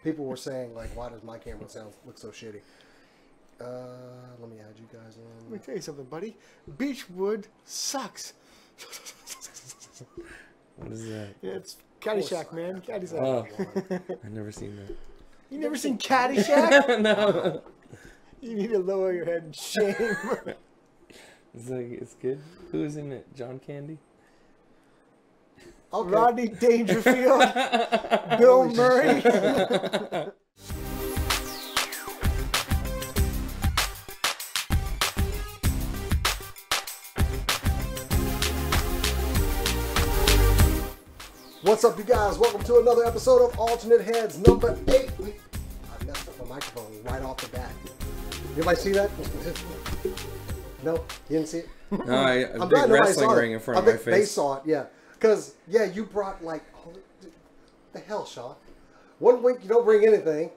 People were saying, like, why does my camera look so shitty? Let me add you guys Let me in. tell you something, buddy. Beechwood sucks. What is that? Yeah, it's Caddyshack, man. Caddyshack. Oh, I've never seen that. You never seen Caddyshack? No. You need to lower your head in shame. It's like, it's good. Who's in it? John Candy? Okay. Rodney Dangerfield. Bill Murray. What's up, you guys? Welcome to another episode of Alternate Heads, number 8. I messed up my microphone right off the bat. Anybody see that? No? You didn't see it? No, a I'm big glad nobody wrestling saw ring it. in front I of my think They face. saw it, yeah. Because, yeah, you brought, like, the hell, Sean? One week you don't bring anything.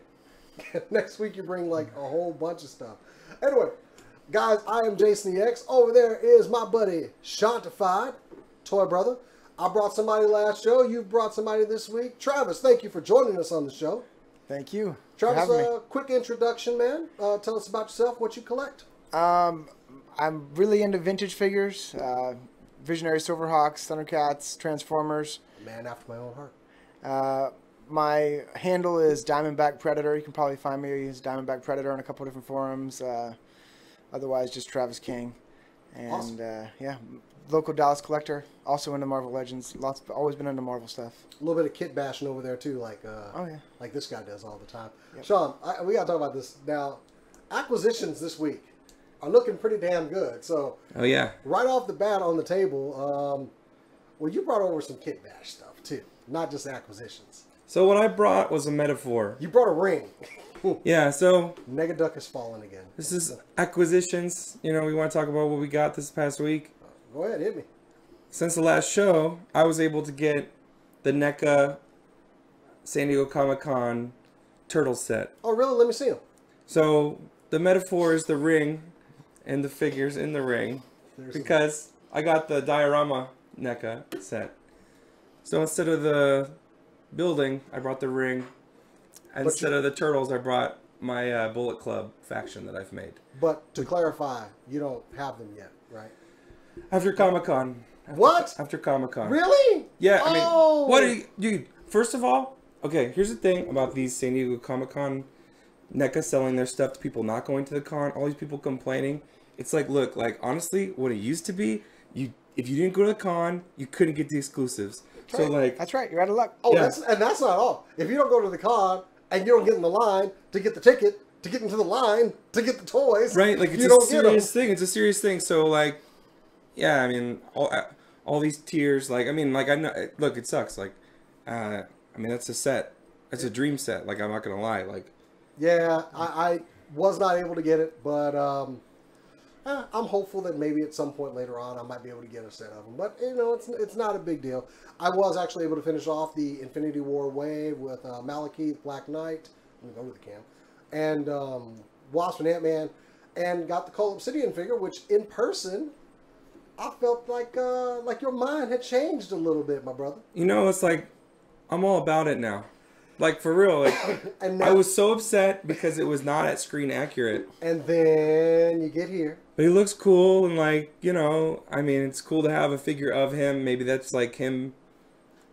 Next week you bring, like, a whole bunch of stuff. Anyway, guys, I am Jason EX. Over there is my buddy, Shantified, Toy Brother. I brought somebody last show. You brought somebody this week. Travis, thank you for joining us on the show. Thank you. Travis, for having me. quick introduction, man. Tell us about yourself, what you collect. I'm really into vintage figures. Visionary Silverhawks, Thundercats, Transformers. Man after my own heart. My handle is Diamondback Predator. You can probably find me as Diamondback Predator on a couple different forums. Otherwise, just Travis King. And Awesome. yeah, local Dallas collector. Also into Marvel Legends. Always been into Marvel stuff. A little bit of kit bashing over there too, like Oh yeah. like this guy does all the time. Yep. Sean, we gotta talk about this now. Acquisitions this week are looking pretty damn good. So Oh, yeah. right off the bat on the table, well, you brought over some kit bash stuff too, not just acquisitions. So what I brought was a metaphor. You brought a ring. Yeah, so Negaduck has fallen again. this is acquisitions. You know, we want to talk about what we got this past week. Go ahead, hit me. Since the last show, I was able to get the NECA San Diego Comic-Con turtle set. Oh, really? Let me see him. So the metaphor is the ring and the figures in the ring because I got the diorama NECA set. So instead of the building, I brought the ring. And But instead of the turtles, I brought my Bullet Club faction that I've made. But to clarify, you don't have them yet, right? After Comic-Con. What? After Comic-Con. Really? Yeah, I mean, Oh! what are you, dude? First of all, okay, here's the thing about these San Diego Comic-Con NECA selling their stuff to people not going to the con. All these people complaining. It's like, look, like honestly, what it used to be, if you didn't go to the con, you couldn't get the exclusives. So like, That's right. You're out of luck. Oh, Yeah. that's not all. If you don't go to the con and you don't get in the line to get the ticket, to get into the line, to get the toys, right? Like it's you a don't get them. serious thing. It's a serious thing. So like, yeah, I mean, all these tiers. Like, I mean, like I know. Look, it sucks. Like, I mean, that's a set. That's a dream set. Like, I'm not gonna lie. Like, Yeah, I was not able to get it, but I'm hopeful that maybe at some point later on I might be able to get a set of them. But you know, it's not a big deal. I was actually able to finish off the Infinity War wave with Malekith, Black Knight. Let me go to the cam, and Wasp and Ant-Man, and got the Cole Obsidian figure, which in person I felt like your mind had changed a little bit, my brother. you know, it's like I'm all about it now. Like for real. Like, And now, I was so upset because it was not at screen accurate. and then you get here. But he looks cool, and like, you know, I mean, it's cool to have a figure of him. Maybe that's like him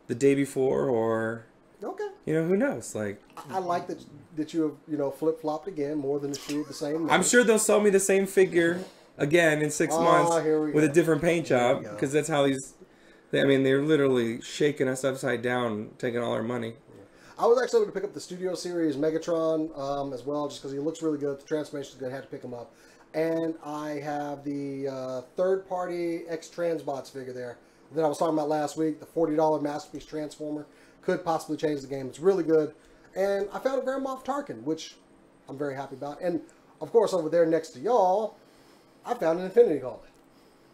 the day before, or Okay. you know, who knows? Like, I like that you have flip flopped again more than the shoe of the same. I'm sure they'll sell me the same figure again in 6 Ah, months here we with a go. different paint Here we job, go. because that's how these. I mean, they're literally shaking us upside down, taking all our money. I was actually able to pick up the Studio Series Megatron as well, just because he looks really good. The transformation is good. I had to pick him up. And I have the third-party X-Transbots figure there that I was talking about last week. The $40 Masterpiece Transformer could possibly change the game. It's really good. And I found a Grand Moff Tarkin, which I'm very happy about. And, of course, over there next to y'all, I found an Infinity Gauntlet.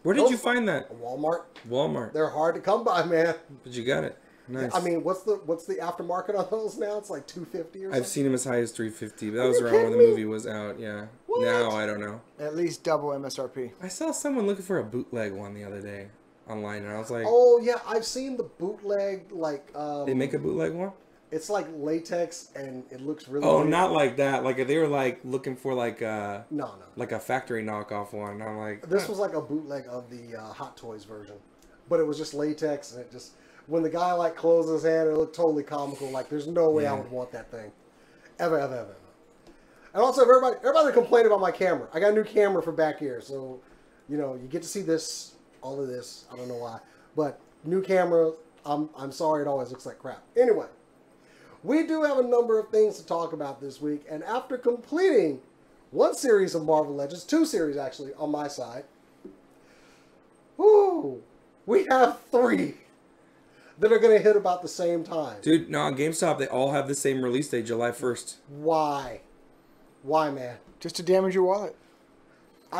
Where did Those- you find that? Walmart. Walmart. They're hard to come by, man. But you got it. Nice. I mean, what's the aftermarket on those now? It's like $250 or something. I've seen him as high as 350, but that Are was you around when the kidding me? movie was out. Yeah. What? Now I don't know. At least double MSRP. I saw someone looking for a bootleg one the other day online, and I was like, Oh yeah, I've seen the bootleg. Like they make a bootleg one? It's like latex, and it looks really. Oh, weird. not like that. Like they were like looking for like No. like a factory knockoff one. And I'm like, This was like a bootleg of the Hot Toys version, but it was just latex, and it just when the guy like closed his hand, it looked totally comical. Like there's no way I would want that thing, ever. And also, everybody complained about my camera. I got a new camera for back here, so you know you get to see all of this. I don't know why, but new camera. I'm sorry, it always looks like crap. Anyway, we do have a number of things to talk about this week, and after completing one series of Marvel Legends, 2 series actually on my side, we have 3 that are going to hit about the same time. dude, no, on GameStop they all have the same release date, July 1st. Why? Why, man? Just to damage your wallet.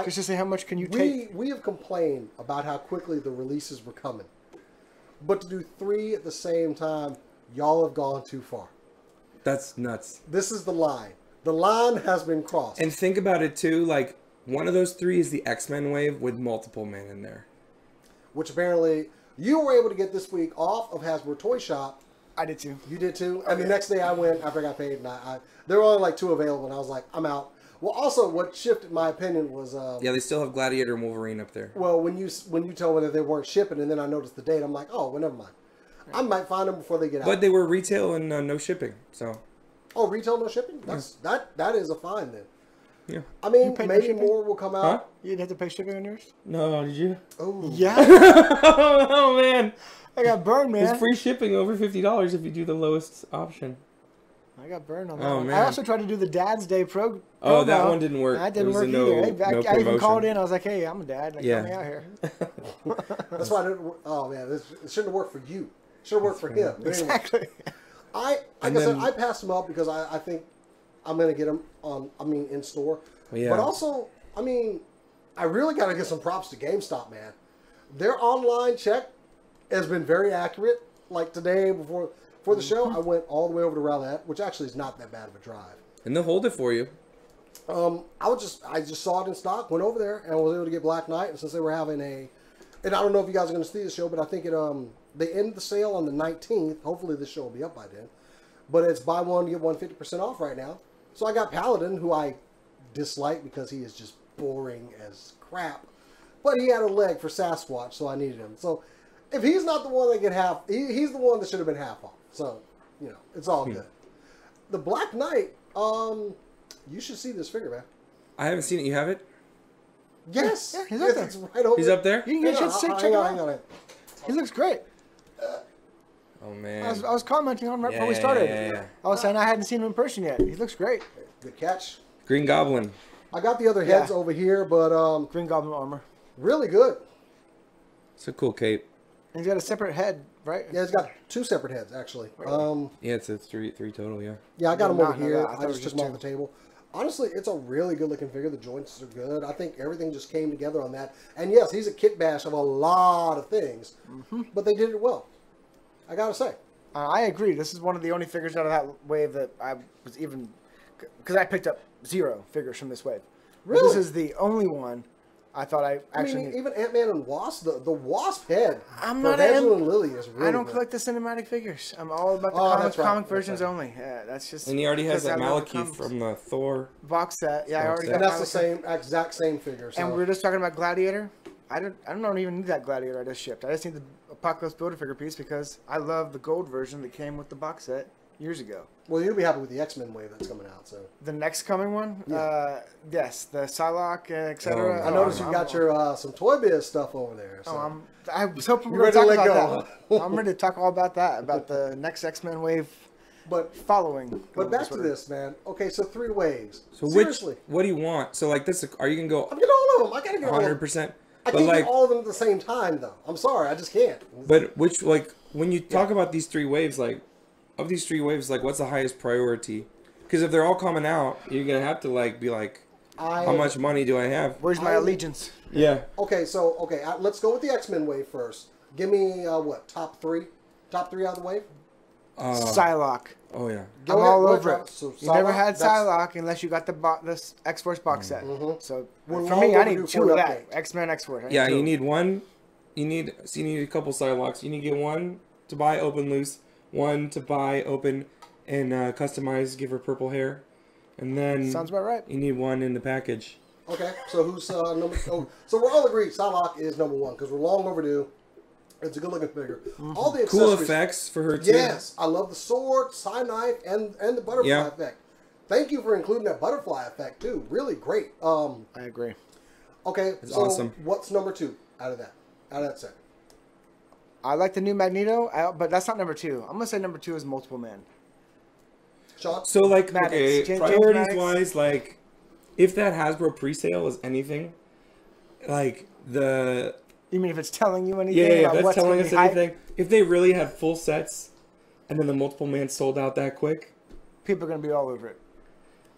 Just to say how much can you take. We have complained about how quickly the releases were coming. But to do 3 at the same time, y'all have gone too far. That's nuts. This is the line. The line has been crossed. And think about it too, like one of those 3 is the X-Men wave with multiple men in there. Which apparently you were able to get this week off of Hasbro Toy Shop. I did too. You did too? And the next day I went after I got paid, and there were only like 2 available, and I was like, I'm out. Well, also, what shifted my opinion was... Yeah, they still have Gladiator and Wolverine up there. Well, when you told me that they weren't shipping, and then I noticed the date, I'm like, oh, well, never mind. I might find them before they get out. But they were retail and no shipping, so... Oh, retail no shipping? That is a fine then. Yeah. I mean, paid no maybe shipping? more will come Huh? out. You didn't have to pay shipping on yours? No, did you? Oh, Yeah. Oh, man. I got burned, man. It's free shipping over $50 if you do the lowest option. I got burned on that Oh, one. man. I also tried to do the Dad's Day promo. Oh, that one didn't work. That There didn't was work no- either. no I even promotion. called in. I was like, hey, I'm a dad. Like, Yeah. Help me out here. That's why I didn't. Oh man, it shouldn't have worked for you. It should have worked for him. But anyway, Exactly. like And I said, then- I passed them up because I think I'm gonna get them in store. Yeah. But also, I mean, I really got to give some props to GameStop, man. Their online check has been very accurate. Like today, before the show, I went all the way over to Rowlett, which actually is not that bad of a drive. And they'll hold it for you. I just saw it in stock, went over there, and was able to get Black Knight. And since they were having and I don't know if you guys are going to see the show, but I think they end the sale on the 19th. Hopefully this show will be up by then. But it's buy one get one 50% off right now. So I got Paladin, who I dislike because he is just boring as crap. But he had a leg for Sasquatch, so I needed him. So if he's not the one that get half, he's the one that should have been half off. So, you know, it's all good. The Black Knight, you should see this figure, man. I haven't seen it. You have it? Yes, Yeah, he's up there. It's right over. He's up there? You can get Hang shit on, check it hang out. on. He looks great. Oh, man. I was commenting on him right Yeah, before we yeah, started. yeah. I was saying I hadn't seen him in person yet. He looks great. Good catch. Green Goblin. I got the other heads Yeah. over here, but Green Goblin armor. really good. It's a cool cape. And he's got a separate head, right? Yeah, it's got 2 separate heads actually. Yeah, it's three total, yeah. Yeah, I got Did them over not know here. that. I I thought it just was took them just off the table. Honestly, it's a really good looking figure. The joints are good. I think everything just came together on that. And yes, he's a kit bash of a lot of things, but they did it well. I gotta say. I agree. This is one of the only figures out of that wave that I was even... Because I picked up 0 figures from this wave. But Really? This is the only one I thought I I actually... mean, even Ant-Man and Wasp, the Wasp head I'm for not Angela an- and Lily is really I don't good. collect the cinematic figures. I'm all about the Oh, comic, that's right. comic That's versions right. only. Yeah, that's just... And he already has because that I love the Malekith comics. from the Thor. Box set. Yeah, I already set. got And that's the Malekith. same exact same figure. So. And we were just talking about Gladiator. I don't even need that Gladiator I just shipped. I just need the Apocalypse Builder-Figure piece because I love the gold version that came with the box set years ago. Well, you'll be happy with the X-Men wave that's coming out. So The next coming one, Yeah. yes, the Psylocke, etc. Oh, I noticed you got your some Toy Biz stuff over there. So. I was hoping we You're were going ready to to talk let about go. that. I'm ready to talk all about that, about the next X-Men wave but following. but back to this, man. Okay, so 3 waves. So Seriously, what do you want? So like this, are you going to I'm go getting all of them. I gotta get all of them. 100%? I But can't like, get all of them at the same time, though. I'm sorry, I just can't. but which, like, when you talk about these 3 waves, like, of these 3 waves, like, what's the highest priority? Because if they're all coming out, you're going to have to, like, be like, how much money do I have? Where's my I- allegiance? Yeah. Okay, so let's go with the X-Men wave first. Give me what top 3? Top 3 out of the wave. Psylocke. Oh, yeah. Go I'm ahead, all go ahead, over Travis. it. So You never Psylocke, had that's- Psylocke unless you got the X-Force box set. So We're for long me, I overdue need for 2 an of that. update. X-Men, X-Force. I Yeah, 2. you need one. You need a couple Psylocks. You need to get one to buy open loose, one to buy open and customize, give her purple hair, and then Sounds about right. you need one in the package. Okay, so who's number? Oh, so we're all agreed. Psylocke is number one because we're long overdue. It's a good looking figure. All the Cool accessories. effects for her too. Yes, I love the sword, side knife, and the butterfly Yeah. effect. Thank you for including that butterfly effect too. Really great. I agree. Okay, It's so awesome. what's number two out of that set? I like the new Magneto, but that's not number two. I'm gonna say number two is Multiple Man. Sean? So like, Maddox. okay, James priorities Maddox. wise, like, if that Hasbro pre-sale is anything, like the You mean if it's telling you anything yeah, about if that's what's telling gonna us be hype? anything, if they really had full sets, and then the Multiple Man sold out that quick, People are gonna be all over it.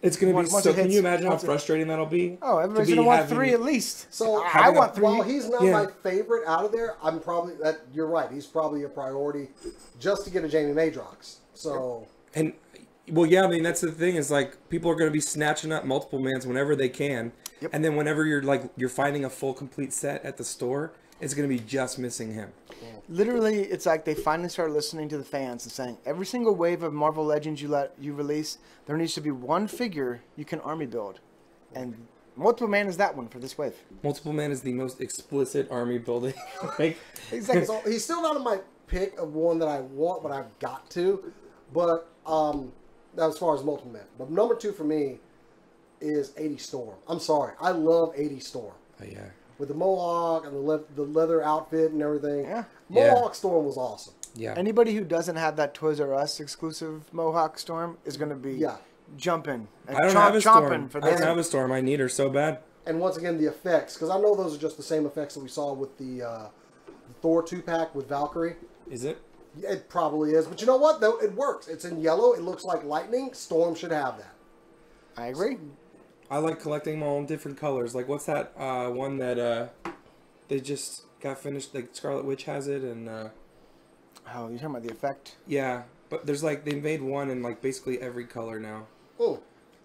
it's gonna be Once so. it Can hits- you imagine how once it- frustrating that'll be? Oh, everybody's to be gonna want having- three at least. So I want three. While he's not Yeah. my favorite out of there, I'm probably that. You're right. He's probably a priority just to get a Jamie Madrox. So And well, yeah, I mean that's the thing is like people are going to be snatching up Multiple Mans whenever they can, Yep. and then whenever you're finding a full complete set at the store, it's going to be just missing him. Literally, it's like they finally started listening to the fans and saying, every single wave of Marvel Legends you release, there needs to be one figure you can army build, and Multiple Man is that one for this wave. Multiple Man is the most explicit army building. like, Exactly. So he's still not in my pick of one that I want, but I've got to. But as far as Multiple Man, but number two for me is 80 Storm. I'm sorry, I love 80 Storm oh yeah, with the mohawk and the leather outfit and everything. Yeah. Mohawk Storm was awesome. yeah. Anybody who doesn't have that Toys R Us exclusive Mohawk Storm is going to be Yeah. jumping and I don't have a chomping storm. for I don't this. have a storm. I need her so bad. And once again, the effects, because I know those are just the same effects that we saw with the Thor 2-pack with Valkyrie. Is it? It probably is, but you know what? Though it works. It's in yellow. It looks like lightning. Storm should have that. I agree. I like collecting them all in different colors. Like what's that one that they just got finished? Like Scarlet Witch has it, and Oh, you're talking about the effect? yeah. But there's like they made one in like basically every color now. Mm.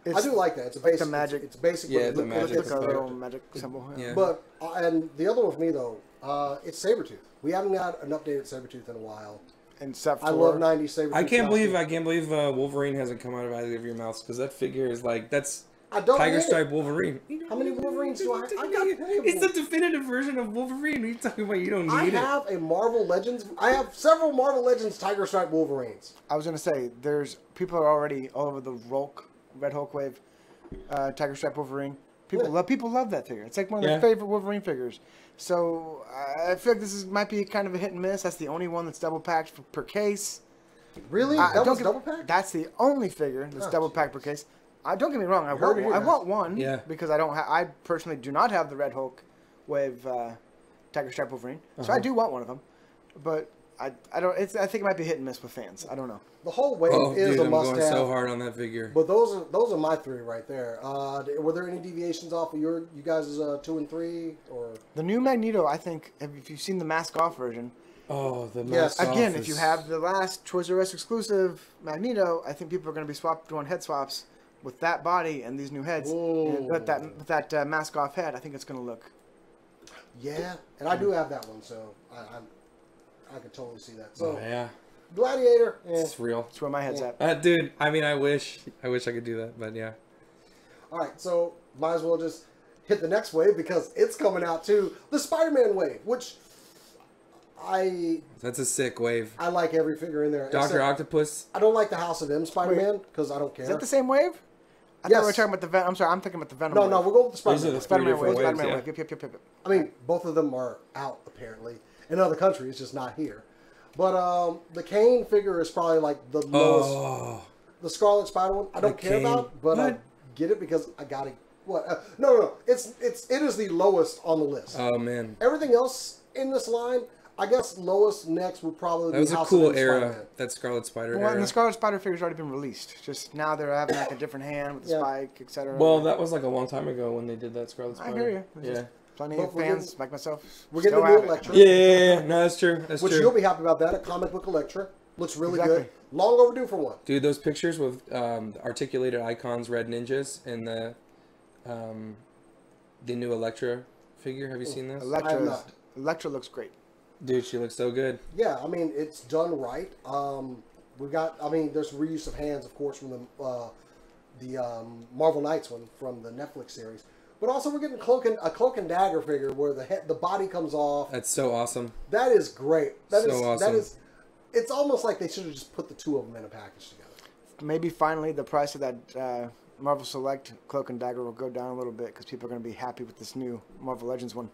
I It's do like that. It's a like basic. the magic. It's basic. Yeah, but the it magic It's looks like a effect. little magic symbol. Yeah. But and the other one for me though, it's Sabretooth. We haven't got an updated Sabretooth in a while. And except for I love 90s Sabretooth. I can't believe costume. Wolverine hasn't come out of either of your mouths because that figure is like that's I don't Tiger get it. Stripe Wolverine. How many Wolverines do I got plenty of It's the Wolverines. definitive version of Wolverine. What are you talking about? You don't I need it. have a Marvel Legends. I have several Marvel Legends Tiger Stripe Wolverines. I was gonna say, there's people are already all over the Red Hulk wave, Tiger Stripe Wolverine. People love that figure. It's like one of their Yeah. favorite Wolverine figures. So I feel like might be kind of a hit and miss. That's the only one that's double packed per case. Really? I- That don't was get- double pack? That's the only figure that's Oh, double packed per case. Don't get me wrong. I heard it here, want guys. one. Yeah. Because I personally do not have the Red Hulk wave Tiger Stripe Wolverine, so I do want one of them. But I don't. I think it might be hit and miss with fans. I don't know. The whole wave Oh, is dude, a I'm going must-have. so hard on that figure. But those are my three right there. Were there any deviations off of you guys' 2 and 3 or? The new Magneto, I think, if you've seen the mask off version, Oh, the Yes. mask again, off if you is- have the last Toys R Us exclusive Magneto, I think people are going to be doing head swaps with that body and these new heads. And with that mask off head, I think it's going to look. Yeah, and I do have that one, so I could totally see that. So Oh yeah, Gladiator, it's real. That's where my head's at. Dude, I mean, I wish I could do that, but yeah. All right, so might as well just hit the next wave because it's coming out too. The Spider-Man wave, which I That's a sick wave. like every figure in there. Doctor except Octopus. I don't like the House of M Spider-Man because I don't care. Is that the same wave? I Yes. thought we were talking about the Venom. I'm sorry, I'm thinking about the Venom. No, wave. no, we're going with the These are Spider-Man. the Spider-Man different wave. waves, Spider-Man yeah. wave. Yep. I mean, both of them are out apparently in other countries, just not here. But the Kane figure is probably like the lowest. Oh, The Scarlet Spider one, I don't The care Kane. about, but I What? get it because I got it. What? No. It is the lowest on the list. oh man, Everything else in this line, I guess lowest next would probably that be was a House cool of M era. Spider-Man. That Scarlet Spider Well, and era. the Scarlet Spider figure's already been released. Just now they're having like a different hand with the Yeah. spike, etc. Well, that was like a long time ago when they did that Scarlet I Spider. hear you. It's Yeah. just plenty But of we're fans getting- like myself. we're getting still a new have it. Electra. Yeah. No, that's true. That's Which true. you'll be happy about that. A comic book Electra. Looks really Exactly. good. Long overdue for one. Dude, those pictures with articulated icons, red ninjas, and the new Electra figure. Have you seen this? I have not. Electra looks great. Dude, she looks so good. Yeah, I mean, it's done right. We got. I mean, there's reuse of hands, of course, from the Marvel Knights one from the Netflix series. But also, we're getting a cloak and dagger figure where the body comes off. That's so awesome. That is great. That is awesome. That is. It's almost like they should have just put the two of them in a package together. Maybe finally the price of that Marvel Select cloak and dagger will go down a little bit because people are going to be happy with this new Marvel Legends one.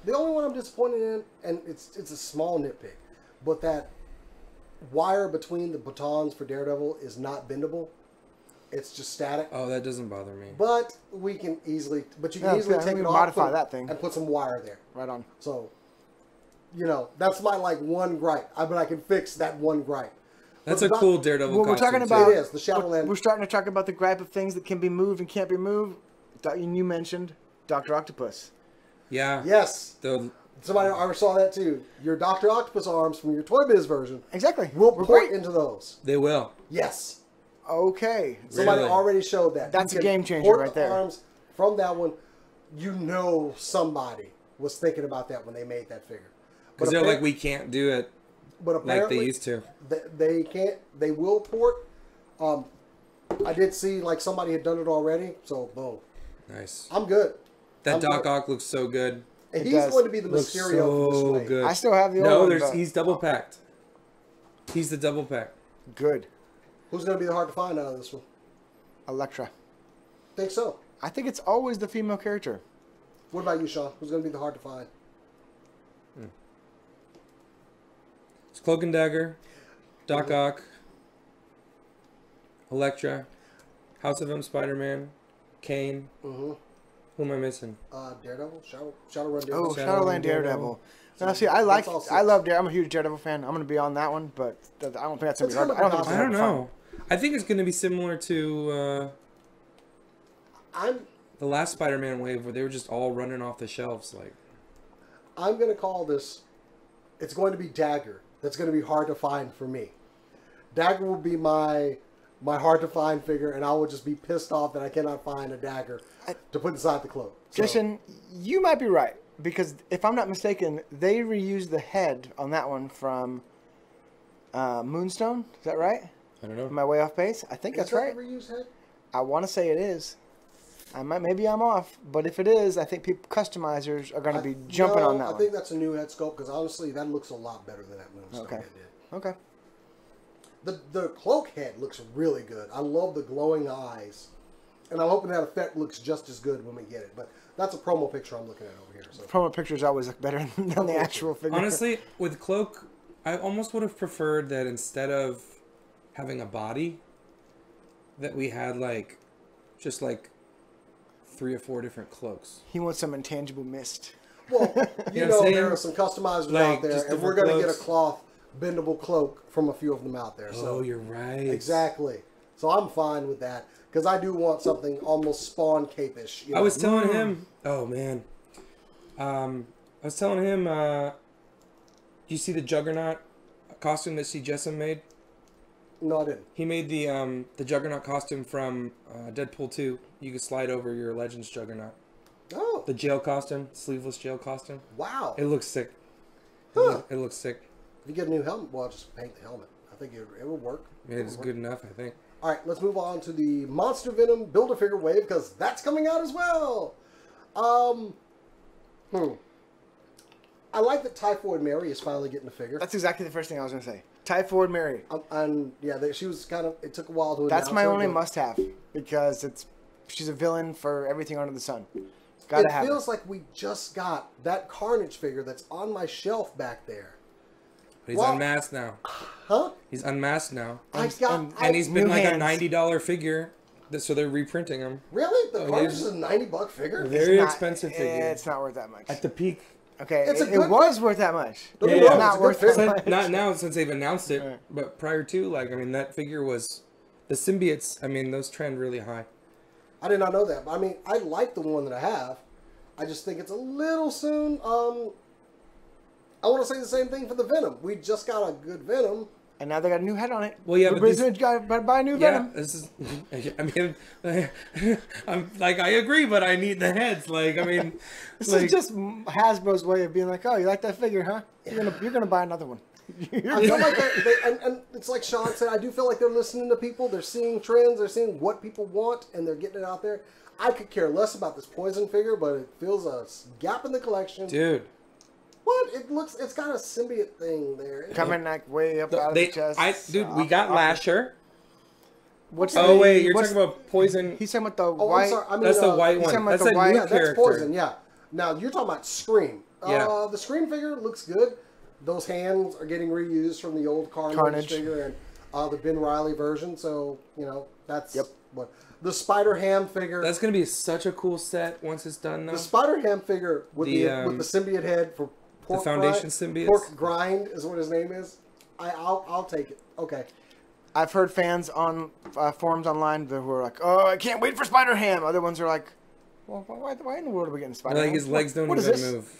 The only one I'm disappointed in, and it's a small nitpick, but that wire between the batons for Daredevil is not bendable. It's just static. Oh, that doesn't bother me. But you can easily take it off, modify that thing, and put some wire there. Right on. So, that's my one gripe. I can fix that one gripe. That's a cool Daredevil Well, we're costume, talking too. about It is the Shadowland. We're starting to talk about the gripe of things that can be moved and can't be moved. You mentioned Dr. Octopus. Yeah. Yes. The I saw that too. Your Dr. Octopus arms from your Toy Biz version Exactly. will We're port great. into those. They will. Yes. Okay. Somebody Really? already showed that. That's You a can game changer port right the there. Arms from that one. Somebody was thinking about that when they made that figure. Because they're like, we can't do it but like apparently they used to. They can't. They will port. I did see like somebody had done it already. So boom. Nice. I'm good. That I'm Doc good. Ock looks so good. And It he's does. going to be the Looks Mysterio so of this way. good. I still have the No, old one. but- he's double packed. He's the double pack. Good. Who's going to be the hard to find out of this one? Elektra. Think so. I think it's always the female character. What about you, Sean? Who's going to be the hard to find? It's Cloak and Dagger, Doc Ock, Elektra, House of M, Spider-Man, Kane. Mm-hmm. Who am I missing? Daredevil? Shadowrun Daredevil? Oh, Shadowland Shadowland Daredevil. Daredevil. Now, see, I That's all six. love Daredevil. I'm a huge Daredevil fan. I'm going to be on that one, but I don't think that's going It's to be hard. gonna I don't be think it's I gonna don't be hard to know. I think it's going to be similar to I'm the last Spider-Man wave where they were just all running off the shelves. Like, I'm going to call this, it's going to be Dagger. That's going to be hard to find for me. Dagger will be my hard to find figure, and I will just be pissed off that I cannot find a Dagger to put inside the cloak. So, Jason, you might be right because if I'm not mistaken, they reused the head on that one from Moonstone. Is that right? I don't know. Am I way off base? I think is that's that right. the reused head? I want to say it is. Maybe I'm off, but if it is, I think customizers are going to be jumping on that I one. think that's a new head sculpt because honestly, that looks a lot better than that Moonstone Okay. head did. Okay. The cloak head looks really good. I love the glowing eyes. And I'm hoping that effect looks just as good when we get it. But that's a promo picture I'm looking at over here. So Promo pictures always look better than the actual figure. Honestly, with Cloak, I almost would have preferred that instead of having a body, that we had just 3 or 4 different cloaks. He wants some intangible mist. well, You know what I'm there saying? are some customizers Like, out there, just and we're different going to get a cloaks. cloth bendable cloak from a few of them out there. So Oh, you're right. exactly. So I'm fine with that because I do want something almost Spawn cape-ish. I was telling him. Oh man. I was telling him. You see the Juggernaut costume that C. Jessam made? No, I didn't. He made the Juggernaut costume from Deadpool 2. You could slide over your Legends Juggernaut. Oh, The jail costume, sleeveless jail costume. wow. It looks sick. Huh. It looks sick. If you get a new helmet, well, just paint the helmet. I think it will work. It's good enough, I think. All right, let's move on to the Monster Venom Build-A-Figure wave because that's coming out as well. I like that Typhoid Mary is finally getting a figure. That's exactly the first thing I was going to say. Typhoid Mary. And yeah, she was kind of. It took a while to. That's announce my her, only but must-have because she's a villain for everything under the sun. Gotta It have feels her. like we just got that Carnage figure that's on my shelf back there. But he's Well- unmasked now. Huh? He's unmasked now. I He's been New like hands. a $90 figure. So they're reprinting him. Really? The Oh, Carnage yeah. is a $90 figure. Very Not- expensive figure. It's not worth that much. At the peak. Okay, It's a it good was worth that much. Don't get Yeah, me yeah. wrong, Not it's a worth good that figure. much. Not now since they've announced it, Right. but prior to, that figure was the symbiotes. Those trend really high. I did not know that. But I mean, I like the one that I have. I just think it's a little soon. I want to say the same thing for the Venom. We just got a good Venom. And now they got a new head on it. Well, yeah, but Everybody's got to buy a new Yeah, Venom. this is. I'm I agree, but I need the heads. This is just Hasbro's way of being like, oh, you like that figure, huh? You're gonna buy another one. I feel like and it's like Sean said, I do feel like they're listening to people. They're seeing trends. They're seeing what people want, and they're getting it out there. I could care less about this Poison figure, but it fills a gap in the collection. Dude. What? It's got a symbiote thing there. Coming like way up out of the chest. Dude, we got Lasher. What's Oh wait, you're talking about Poison. He's talking about the Oh, white. I'm sorry. I mean, That's the white he's talking one. about That's the a white- new Yeah, character. that's Poison. Yeah. Now you're talking about Scream. Yeah. The Scream figure looks good. Those hands are getting reused from the old Carnage figure and the Ben Reilly version. So that's what the Spider Ham figure. That's gonna be such a cool set once it's done, though. The Spider Ham figure with the symbiote head for Pork Foundation symbiotes. Pork Grind is what his name is. I'll take it. Okay. I've heard fans on forums online who are like, "Oh, I can't wait for Spider Ham." Other ones are like, "Well, why in the world are we getting Spider Ham? Like his legs don't What is even this? move.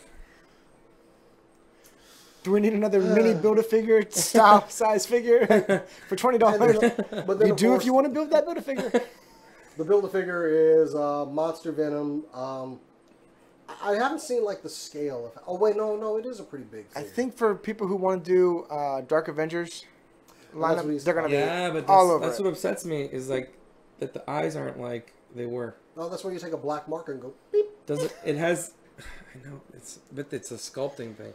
Do we need another mini Build-A-Figure style size figure for $20? But then You of do course, if you want to build that Build-A-Figure. The Build-A-Figure is Monster Venom. I haven't seen like the scale of. Oh wait, no, it is a pretty big I figure. think for people who want to do Dark Avengers Well, that's what lineup, he's- they're gonna Yeah, be but all over that's it. what upsets me is like that the eyes aren't like they were. Oh, that's where you take a black marker and go beep. Does it has? I know but it's a sculpting thing.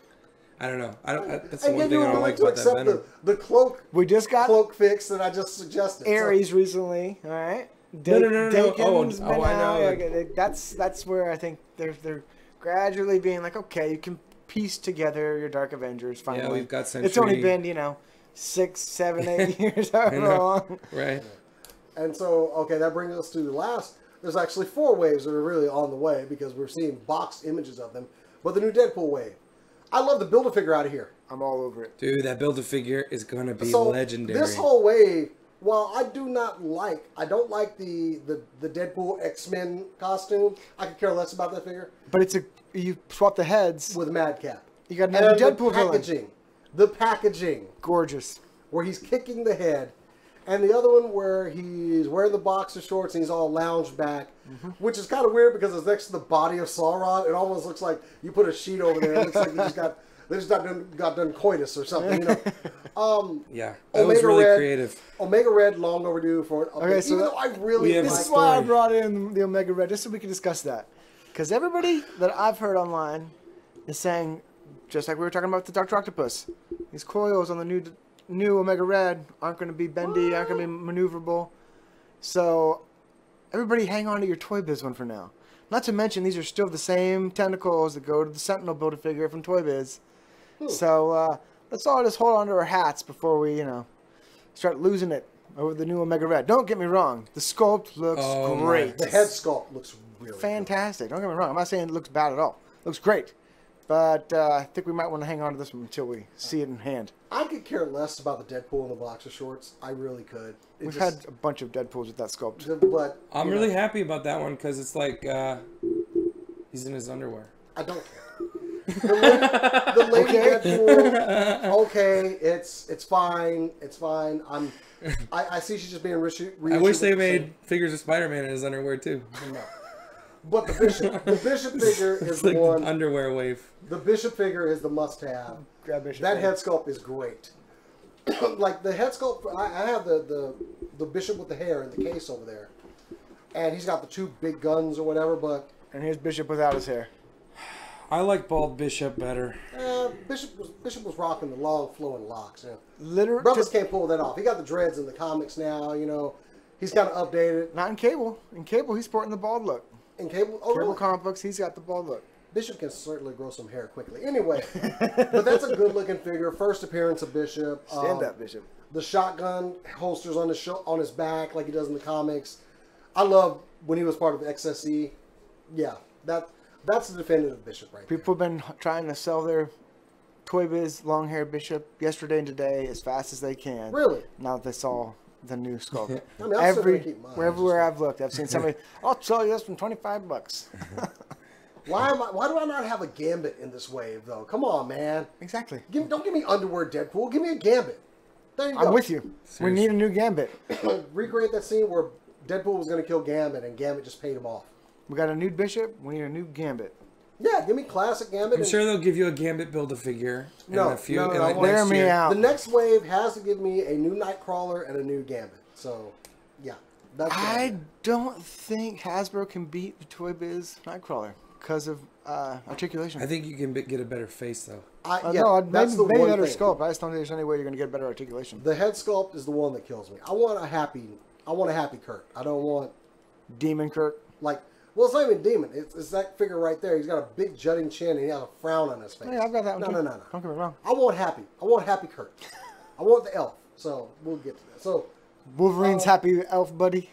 I don't know. That's the And one then thing you're I don't willing like to about that accept Venom. the We just got cloak fix that I just suggested. Ares recently, all right? No. Dakins, Oh, I know. yeah, that's where I think they're gradually being like, okay, you can piece together your Dark Avengers finally. Yeah, we've got It's only Sentry. been 6, 7, 8 years, however know. long. Right. And so, okay, that brings us to the last. There's actually 4 waves that are really on the way because we're seeing boxed images of them. But the new Deadpool wave. I love the Build-A-Figure out of here. I'm all over it. Dude, that Build-A-Figure is gonna be So legendary. this whole wave, while I don't like the Deadpool X-Men costume. I could care less about that figure But you swap the heads. with Madcap. You got another And Deadpool the packaging, Gorgeous. where he's kicking the head, and the other one where he's wearing the boxer shorts and he's all lounged back, which is kind of weird because it's next to the body of Sauron. It almost looks like you put a sheet over there. It looks like they just got done coitus or something. Yeah, that was Omega really Red. creative. Omega Red, long overdue for an update. Okay, so even that- though I really we have like This is story. why I brought in the Omega Red, just so we can discuss that. Because everybody that I've heard online is saying, just like we were talking about the Dr. Octopus, these coils on the new Omega Red aren't going to be bendy, aren't going to be maneuverable. So everybody hang on to your Toy Biz one for now. Not to mention, these are still the same tentacles that go to the Sentinel Build-A-Figure from Toy Biz. So let's all just hold on to our hats before we, start losing it over the new Omega Red. Don't get me wrong. The sculpt looks Oh, my. great. the head sculpt looks really Fantastic. Don't get me wrong. I'm not saying it looks bad at all. It looks great. But I think we might want to hang on to this one until we see it in hand. good. I could care less about the Deadpool and the boxer shorts. I really could. We've had a bunch of Deadpools with that sculpt. but I'm you really know, happy about that one because it's like he's in his underwear. I don't care. The lady Deadpool. Okay, it's fine. It's fine. I see she's just being reissued. I wish they made figures of Spider-Man in his underwear too. No. But the Bishop figure is It's the like one. underwear wave. The Bishop figure is the must-have. Grab Bishop. That head sculpt is great. Like the head sculpt, I have the Bishop with the hair in the case over there, and he's got the 2 big guns or whatever. But And here's Bishop without his hair. I like Bald Bishop better. Bishop was rocking the long flowing locks. Literally, Brothers can't pull that off. He got the dreads in the comics now. He's kind of updated. not in Cable. In Cable, he's sporting the bald look. In Cable, Cable really? comic books, he's got the bald look. Bishop can certainly grow some hair quickly. Anyway, but that's a good looking figure. First appearance of Bishop. Stand up, Bishop. The shotgun holsters on his back like he does in the comics. I love when he was part of XSE. Yeah, that's the definitive Bishop right there. People have been trying to sell their Toy Biz long hair Bishop yesterday and today as fast as they can. Really? Now that they saw the new sculpt. I mean, I'm still gonna keep mine. Wherever I've looked, I've seen somebody, I'll sell you this for $25. Why do I not have a Gambit in this wave though? Come on, man. Exactly. Don't give me underwear Deadpool. Give me a Gambit. There you go. I'm with you. We need a new Gambit. Recreate that scene where Deadpool was going to kill Gambit and Gambit just paid him off. We got a new Bishop. We need a new Gambit. Yeah, give me classic Gambit. I'm and sure they'll give you a Gambit Build-A-Figure. No, and a few, no, and no, like I Wear next me year. out. the next wave has to give me a new Nightcrawler and a new Gambit. So, yeah. That's what I do. don't think Hasbro can beat the Toy Biz Nightcrawler because of articulation. I think you can get a better face, though. Yeah, no, that's maybe, the maybe one better thing. sculpt. I just don't think there's any way you're going to get better articulation. The head sculpt is the one that kills me. I want a happy Kurt. I don't want Demon Kirk. like. Well, it's not even demon. It's that figure right there. He's got a big jutting chin and he has a frown on his face. Yeah, I've got that one. No, too. no. Don't get me wrong. I want happy. I want happy Kurt. I want the elf. So we'll get to that. So Wolverine's happy elf buddy.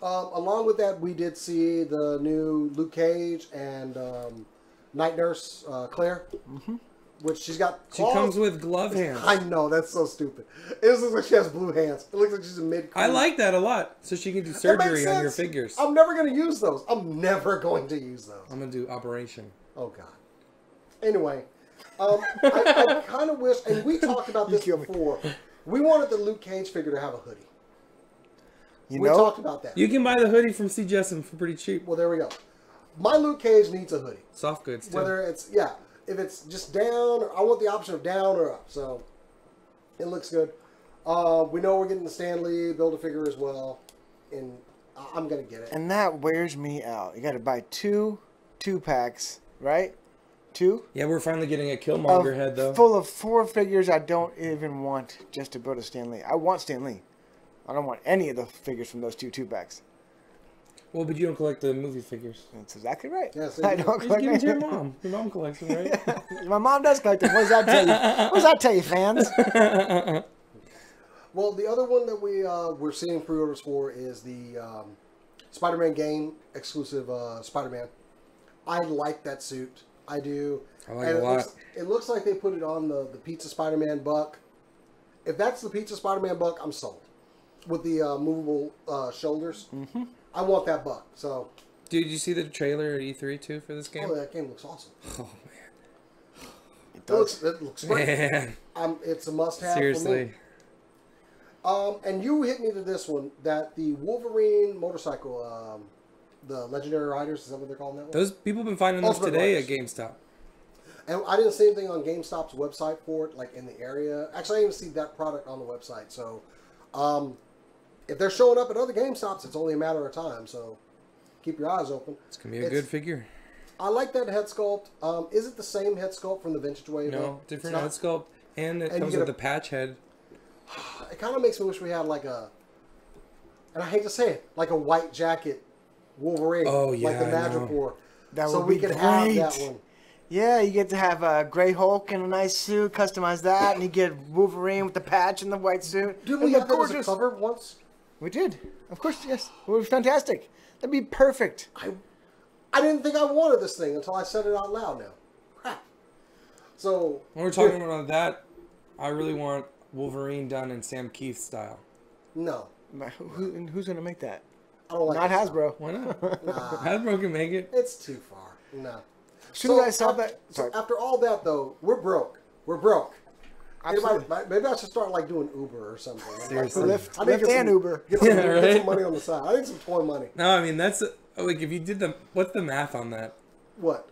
along with that, we did see the new Luke Cage and Night Nurse Claire, which she's got. She claws. comes with glove hands. I know that's so stupid. It looks like she has blue hands. It looks like she's a mid. I like that a lot. So she can do It makes surgery on your sense. figures. I'm never going to use those. I'm never going to use those. I'm going to do Operation. Oh God. Anyway, I kind of wish, and we talked about this kill me. before. We wanted the Luke Cage figure to have a hoodie. You We know, talked about that. You can buy the hoodie from CJSM for pretty cheap. Well, there we go. My Luke Cage needs a hoodie. Soft goods, too. Whether it's if it's just down, I want the option of down or up. So it looks good. We know we're getting the Stan Lee Build-A-Figure as well, and I'm gonna get it. and that wears me out. You got to buy two packs, right? Two. Yeah, we're finally getting a Killmonger Of- head, though. Full of 4 figures I don't even want just to build a Stan Lee. I want Stan Lee. I don't want any of the figures from those two packs. Well, but you don't collect the movie figures. That's exactly right. Yes, I you do. don't Just collect give it to your any- mom. Your mom collects them, right? My mom does collect them. What does that tell you? What does that tell you, fans? Well, the other one that we're seeing pre-orders for is the Spider-Man game exclusive Spider-Man. I like that suit. I do. I like And it a lot. It looks like they put it on the Pizza Spider-Man buck. If that's the Pizza Spider-Man buck, I'm sold. With the movable shoulders. Mm-hmm. I want that buck. So, Dude, did you see the trailer at E3, too, for this game? oh, that game looks awesome. Oh, It looks great. man. It's a must-have for Seriously. me. And you hit me to this one, that the Wolverine motorcycle, the Legendary Riders, is that what they're calling that one? Those people have been finding those Ultimate today Riders. at GameStop. And I didn't see anything on GameStop's website for it, like in the area. Actually, I didn't even see that product on the website. So, if they're showing up at other GameStops, it's only a matter of time. So, keep your eyes open. It's going to be a good figure. I like that head sculpt. Is it the same head sculpt from the Vintage Wave? No, It's different not. head sculpt. And it And you comes get with a- a patch head. It kind of makes me wish we had like a, and I hate to say it, like a white jacket Wolverine. Oh, like yeah, the I know. Madripoor. That so would we be could have great. that one. Yeah, you get to have a Grey Hulk in a nice suit, customize that, and you get Wolverine with the patch and the white suit. Didn't It'd we be have that as a cover once? We did. Of course, yes. It was fantastic. That'd be perfect. I didn't think I wanted this thing until I said it out loud now. Crap. So When we're talking about that, I really want Wolverine done in Sam Keith style. no, Who's going to make that? I don't like Not that stuff. Hasbro. Why not? Hasbro can make it. It's too far. No. As soon as I saw that... So Sorry. after all that, though, we're broke. We're broke. Absolutely. Maybe I should start like doing Uber or something. Seriously. Lyft, I need to Lyft get and some- Uber. Get some, Yeah, get right? some money on the side. I need some toy money. No, I mean, that's... like, if you did the... What's the math on that? What?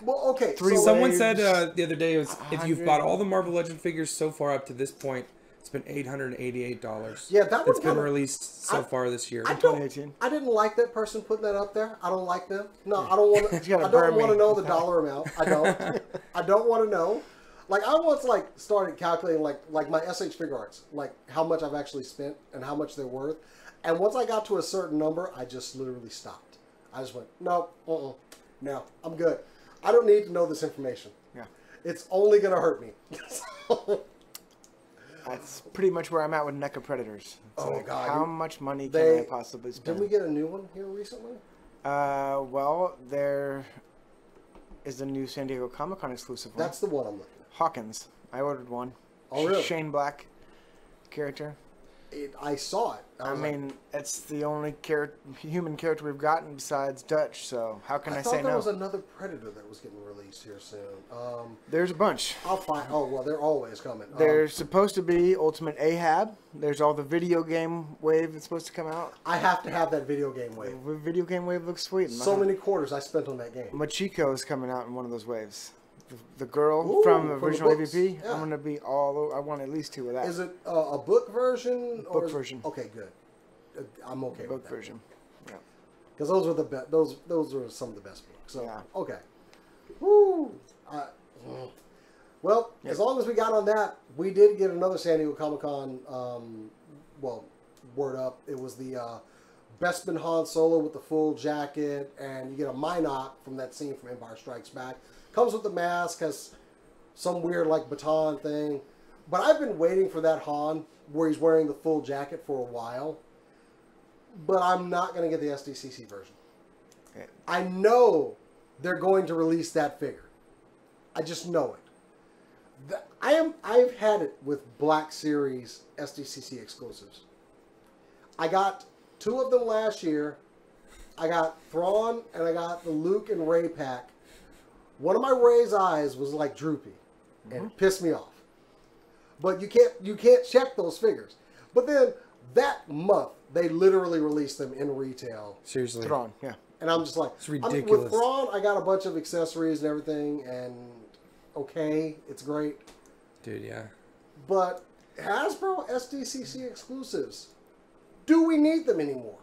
Well, okay. Three so, Someone waves. said the other day, it was, if you've 100. bought all the Marvel Legend figures so far up to this point, it's been $888. Yeah, that That's one been kinda- released so far this year. I don't. 2018. I didn't like that person putting that up there. I don't like them. No, I don't want to. He's gonna I don't burn want to me. know the dollar amount. I don't. I don't want to know. Like I once started calculating like my SH Figure Arts, like how much I've actually spent and how much they're worth. And once I got to a certain number, I just literally stopped. I just went, no, no, I'm good. I don't need to know this information. Yeah. It's only gonna hurt me. So, That's pretty much where I'm at with NECA Predators. It's Oh, God. How much money They- can I possibly spend? didn't we get a new one here recently? Well, there is the new San Diego Comic-Con exclusive one. That's the one I'm looking at. Hawkins. I ordered one. Oh, really? Shane Black character. I saw it. I was like, mean, it's the only human character we've gotten besides Dutch. So how can I thought say there no? was another Predator that was getting released here soon. There's a bunch. I'll find. Oh well, they're always coming. There's supposed to be Ultimate Ahab. There's all the video game wave that's supposed to come out. I have to have that video game wave. The video game wave looks sweet. So many quarters I spent on that game. Machiko is coming out in one of those waves. The girl Ooh, from from the original books. AVP. Yeah. I'm gonna be all over. I want at least 2 of that. Is it a book version? Book version. Okay, good. I'm okay with book that. version? Yeah. Because those were the best. Those were some of the best books. So Yeah. okay. Woo. Well, Yeah. as long as we got on that, we did get another San Diego Comic Con. Well, word up. It was the Bespin Han Solo with the full jacket, and you get a Minot from that scene from Empire Strikes Back. Comes with the mask, has some weird like baton thing. But I've been waiting for that Han where he's wearing the full jacket for a while. But I'm not going to get the SDCC version. Okay. I know they're going to release that figure. I just know it. I've had it with Black Series SDCC exclusives. I got 2 of them last year. I got Thrawn and I got the Luke and Rey pack. One of my Rey's eyes was like droopy, and it pissed me off. But you can't check those figures. But then that month they literally released them in retail. Seriously. Thrawn, yeah. And I'm just like, It's I mean, ridiculous. with Thrawn, I got a bunch of accessories and everything, and okay, it's great. Dude, yeah. But Hasbro SDCC exclusives, do we need them anymore?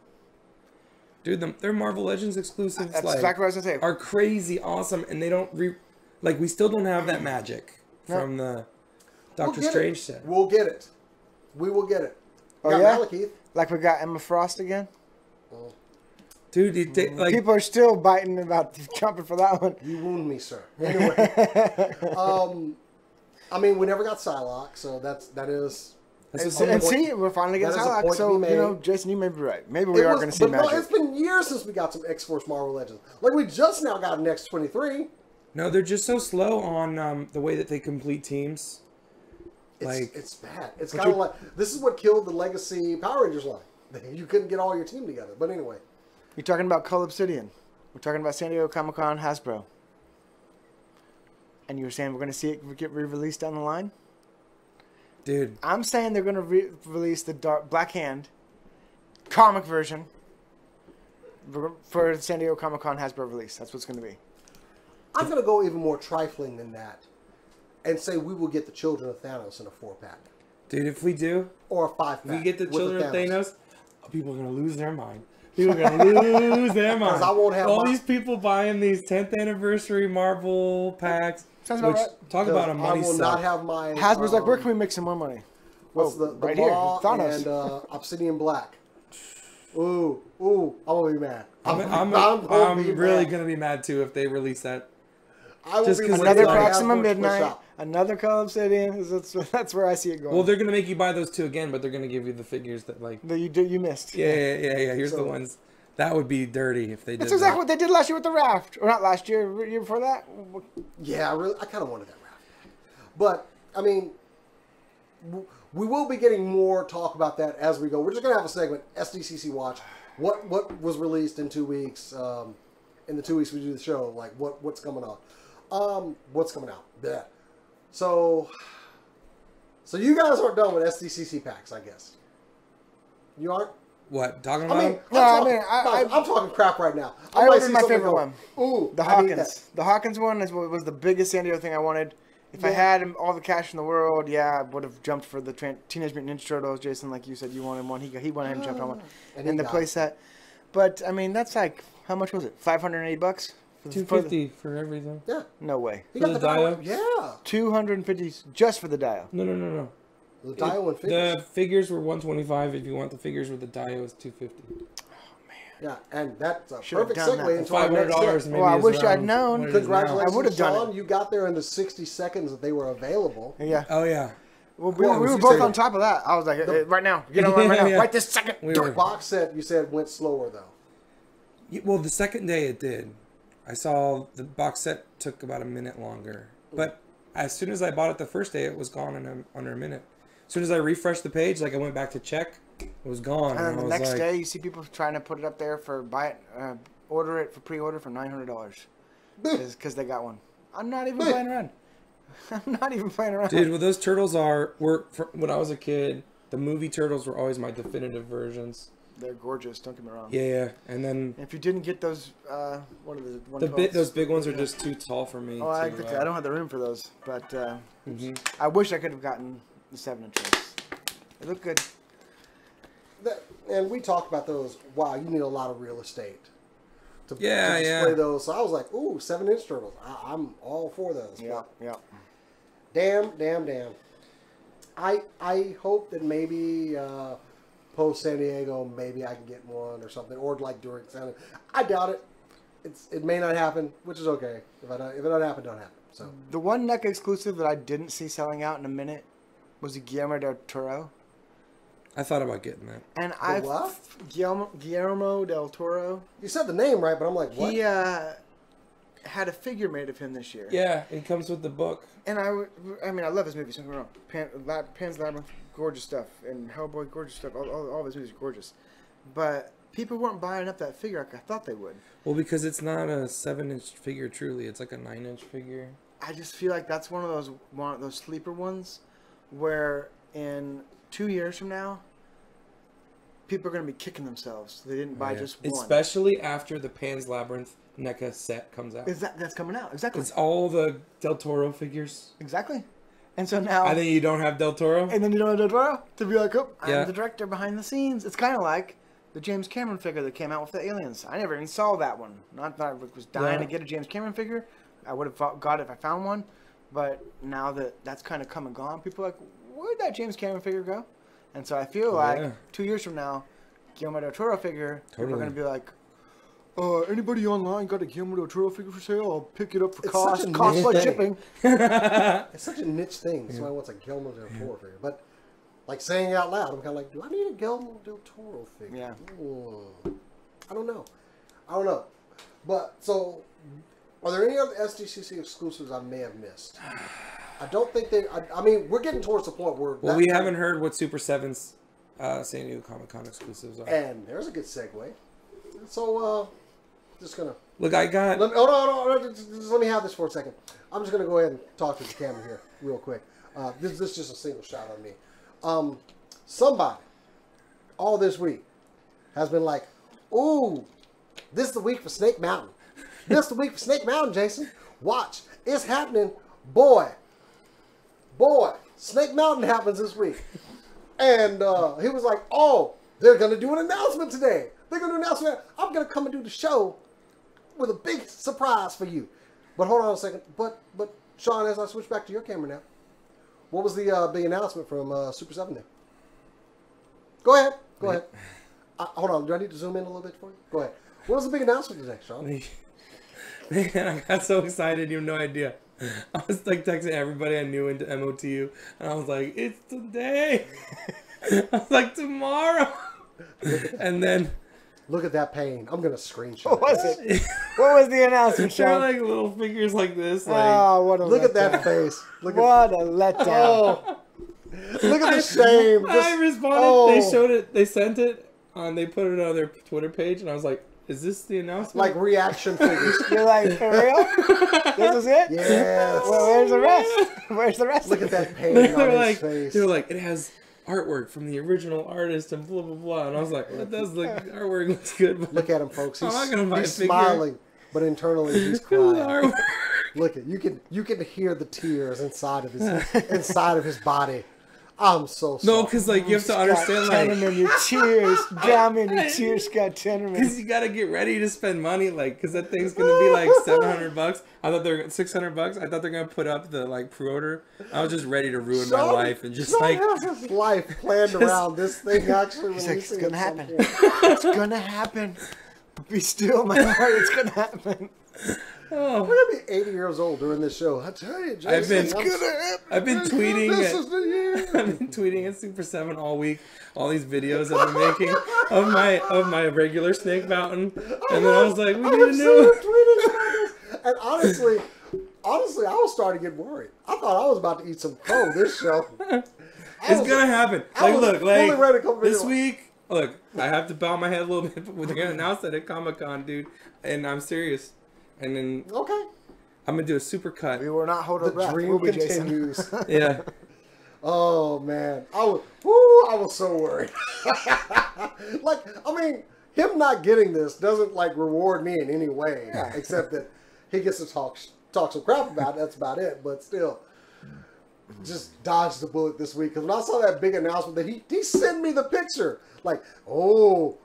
Dude, their Marvel Legends exclusives That's like, exactly what I was gonna say. are crazy awesome, and they don't like we still don't have that magic No. from the We'll Doctor get Strange it. set. We'll get it. We will get it. Oh, Got yeah? Malekith. Like we got Emma Frost again. Dude, like People are still biting about jumping for that one. You wound me, sir. Anyway, I mean, we never got Psylocke, so that is. That's a And point- see, we're finally getting that is a Psylocke. point to So be you know, made. Jason, you may be right. Maybe we are going to see but no, magic. it's been years since we got some X-Force Marvel Legends. Like we just now got an X-23. no, they're just so slow on the way that they complete teams. It's bad. It's kind of like this is what killed the Legacy Power Rangers line. You couldn't get all your team together. But anyway, You're talking about Cull Obsidian. We're talking about San Diego Comic Con Hasbro. And you were saying we're going to see it get re-released down the line? Dude, I'm saying they're going to release the Black Hand comic version for the San Diego Comic Con Hasbro release. That's what's going to be. I'm going to go even more trifling than that, and say we will get the Children of Thanos in a 4-pack dude, if we do, or a 5-pack. we get the with Children of Thanos, people are gonna lose their mind. People are gonna lose their mind. I won't have all my- these people buying these 10th anniversary Marvel packs. Sounds about which right. talk about a I money will suck. not have my. Hasbro's like, where can we make some more money? What's Oh, the right here, Maw Thanos. and Obsidian Black? Ooh, I'm gonna be mad. I'm gonna be really mad. gonna be mad too if they release that. I will just be 'cause waiting Another like- for Proxima Hasbro to push Midnight, out. another Cull Obsidian. That's where I see it going. Well, they're gonna make you buy those 2 again, but they're gonna give you the figures that like. that you missed. Yeah. Here's So- the ones. That would be dirty if they did. That's exactly that. what they did last year with the Raft. Or not last year, year before that. Yeah, I kind of wanted that wrap. But I mean, we will be getting more talk about that as we go. We're just gonna have a segment, SDCC Watch. What was released in 2 weeks? In the 2 weeks we do the show, like what's coming on? What's coming out? Yeah. So you guys aren't done with SDCC packs, I guess. You aren't. What talking I about? mean, No, I mean, I'm talking crap right now. I might ordered see my something favorite go, one. Ooh, The I need that. Hawkins. The Hawkins one was the biggest San Diego thing I wanted. If I Yeah. had all the cash in the world, yeah, I would have jumped for the Teenage Mutant Ninja Turtles. Jason, like you said, you wanted one. He went ahead and jumped on one. And And he the got play it. set. But, I mean, that's like, how much was it? $580? For the- $250 for everything. Yeah, No way. he For got the the dial? Yeah, $250 just for the dial. No. the Dio and figures. The figures were $125. If you want the figures with the Dio, it's $250. Yeah, and that's a Should've perfect done segue that. into our next $500 tip. maybe. Well, I is wish I'd around known. what it is now. Congratulations, I would've done Sean. it. You got there in the 60 seconds that they were available. Yeah. Oh yeah. Well, Well, we were you both said- on top of that. I was like, right now. Get on right now. Yeah. Right this second. We The were. box set, you said, went slower, though. Well, the second day it did. I saw the box set took about a minute longer, but as soon as I bought it the first day, it was gone in under a minute. As soon as I refreshed the page, like I went back to check, it was gone. And then I the was next like, day, you see people trying to put it up there for order it for pre-order for $900 because they got one. I'm not even playing around. I'm not even playing around. dude, what those turtles were when I was a kid. The movie turtles were always my definitive versions. They're gorgeous. Don't get me wrong. Yeah, and then If you didn't get those, what are the those big ones are just too tall for me. Oh, I to, don't have the room for those, but mhm. I wish I could have gotten the 7-inches. They look good. And we talked about those. Wow, you need a lot of real estate to Yeah, display yeah. those. So I was like, ooh, 7-inch turtles. I'm all for those. Yeah, yeah. Damn. I hope that maybe post San Diego, maybe I can get one or something, or like during San. I doubt it. It may not happen, which is okay. If it don't happen, don't happen. So The one NECA exclusive that I didn't see selling out in a minute was the Guillermo del Toro. I thought about getting that. And what? Guillermo del Toro. you said the name right, but I'm like, what? He had a figure made of him this year. Yeah, it comes with the book. And I mean, I love his movies. Don't get me wrong. Pan's Labyrinth, gorgeous stuff, and Hellboy, gorgeous stuff. All of his movies are gorgeous. But people weren't buying up that figure like I thought they would. Well, because it's not a 7-inch figure. Truly, it's like a 9-inch figure. I just feel like that's one of those sleeper ones, where in 2 years from now, people are going to be kicking themselves. They didn't buy just one. Especially after the Pan's Labyrinth NECA set comes out. That's coming out exactly. It's all the Del Toro figures. Exactly. And so now, I think you don't have Del Toro. and then you don't have Del Toro to be like, oh, Yeah. I'm the director behind the scenes. It's kind of like the James Cameron figure that came out with the aliens. I never even saw that one. Not that I was dying to get a James Cameron figure. I would have got it if I found one. But now that that's kind of come and gone, people are like, where'd that James Cameron figure go? And so I feel like 2 years from now, Guillermo del Toro figure, people are going to be like, anybody online got a Guillermo del Toro figure for sale? I'll pick it up for It's cost such a plus niche thing. shipping. It's such a niche thing. Somebody wants a Guillermo del Toro figure, but like saying it out loud, I'm kind of like, do I need a Guillermo del Toro figure? Yeah. I don't know. But so, are there any other SDCC exclusives I may have missed? I don't think they. I mean, we're getting towards the point where. Well, we haven't heard what Super 7's San Diego Comic-Con exclusives are. And there's a good segue. So, just gonna. Look, I got. Hold on. Just let me have this for a second. I'm just gonna go ahead and talk to the camera here real quick. This is just a single shot on me. Somebody all this week has been like, "Ooh, this is the week for Snake Mountain. This is the week for Snake Mountain, Jason. Watch, it's happening, boy. Snake Mountain happens this week." And he was like, "Oh, they're gonna do an announcement today. They're gonna do an announcement. I'm gonna come and do the show with a big surprise for you." But hold on a second. But Sean, as I switch back to your camera now, what was the big announcement from Super 7 there? Go ahead. Hold on. Do I need to zoom in a little bit for you? Go ahead. What was the big announcement today, Sean? Man, I got so excited, you have no idea. I was like texting everybody I knew into MOTU, and I was like, "It's today." I was like, "Tomorrow." And then Look at that pain. I'm gonna screenshot. What was it? What was the announcement, they're Sean? like little figures like this. Like, Oh, what a Look at letdown. that face. Look at. What a letdown. Oh. Look at the shame. I responded. Oh. They showed it. They sent it, and they put it on their Twitter page, and I was like, "Is this the announcement?" Like reaction figures. You're like, for real? This is it? Yes. Well, where's the rest? Where's the rest? Look of at it? that pain they on were his like, face. they were like, it has artwork from the original artist and blah blah blah. And I was like, that does look artwork looks good. But Look at him, folks. He's, I'm not gonna buy he's a figure. smiling, but internally he's This is crying. artwork. Look at you can hear the tears inside of his body. I'm so sorry. No, because like you have to Scott understand, like, Tenorman, your tears. Drown me in your tears, Scott Tenorman. because you gotta get ready to spend money, like, because that thing's gonna be like $700. I thought they're $600. I thought they're gonna put up the like pre-order. I was just ready to ruin my Sean- life and just Sean like. has his life planned around this thing actually He's like, it's releasing gonna at some happen. point. It's gonna happen. But be still, my heart. It's gonna happen. Oh, We're gonna be 80 years old during this show. I tell you, Jason, I've been- I'm- It's gonna happen. I've been tweeting. This is the year. I've been tweeting at Super 7 all week. All these videos I've been making of my regular Snake Mountain, and then I was like, we I need a have seen new. you tweeting about this. And honestly, I was starting to get worried. I thought I was about to eat some crow this show. It's gonna happen. I Like, was look, fully like ready to come this video. week. Look, I have to bow my head a little bit, but they're gonna announce that at Comic-Con, dude, and I'm serious. And then Okay. I'm gonna do a super cut. We will not hold our The breath. dream will we, Jason? continues. Yeah. Oh man, I was so worried. Like, I mean, him not getting this doesn't like reward me in any way, except that he gets to talk some crap about it. That's about it. But still, just dodged the bullet this week because when I saw that big announcement that he sent me the picture, like, oh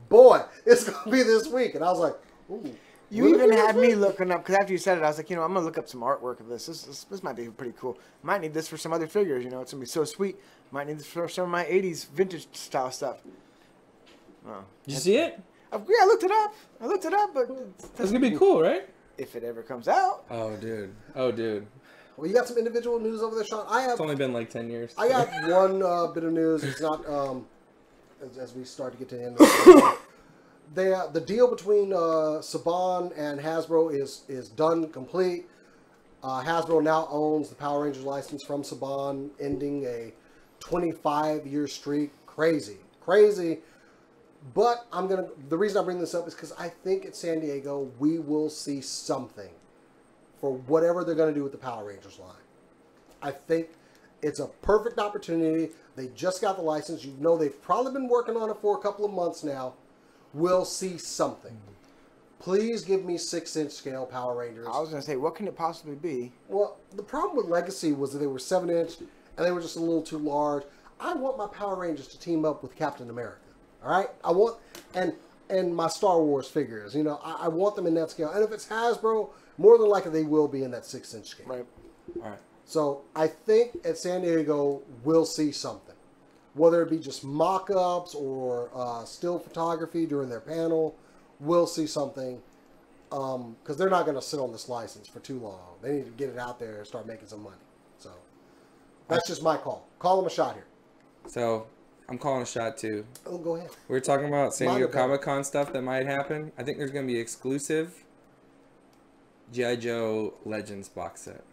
boy, it's gonna be this week, and I was like, ooh. You will it even be had this me week? looking up, because after you said it, I was like, I'm going to look up some artwork of this. This might be pretty cool. Might need this for some other figures, it's going to be so sweet. Might need this for some of my 80s vintage style stuff. Oh. Did you see it? Yeah, I looked it up. But It's gonna be cool, right? if it ever comes out. Oh, dude. Oh, dude. Well, you got some individual news over there, Sean. I have. It's only been like 10 years. I got one bit of news. It's not as we start to get to the end. Of the the deal between Saban and Hasbro is done, complete. Hasbro now owns the Power Rangers license from Saban, ending a 25-year streak. Crazy. But the reason I bring this up is because I think at San Diego we will see something for whatever they're going to do with the Power Rangers line. I think it's a perfect opportunity. They just got the license. They've probably been working on it for a couple of months now. We'll see something. Please give me 6-inch scale Power Rangers. I was going to say, what can it possibly be? Well, the problem with Legacy was that they were 7-inch and they were just a little too large. I want my Power Rangers to team up with Captain America. All right? I want, and my Star Wars figures, I want them in that scale. And if it's Hasbro, more than likely they will be in that 6-inch scale. Right. All right. So I think at San Diego, we'll see something. Whether it be just mock-ups or still photography during their panel, we'll see something. Because they're not going to sit on this license for too long. They need to get it out there and start making some money. So that's just my call. Call them a shot here. So I'm calling a shot too. Oh, go ahead. We were talking about San Mine Diego are better. Comic-Con stuff that might happen. I think there's going to be exclusive G.I. Joe Legends box set.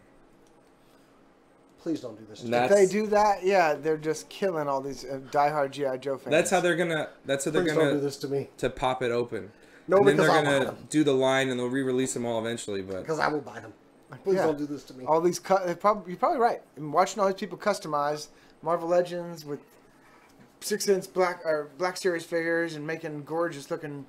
Please don't do this. And If they do that, yeah, they're just killing all these diehard G.I. Joe fans. That's how they're gonna. That's how they're Please don't do gonna this to me. to pop it open. No, And then because they're I'll buy gonna them. do the line and they'll re-release them all eventually. But Because I will buy them. Please Yeah. don't do this to me. all these you're probably right. I'm watching all these people customize Marvel Legends with 6-inch Black Series figures and making gorgeous looking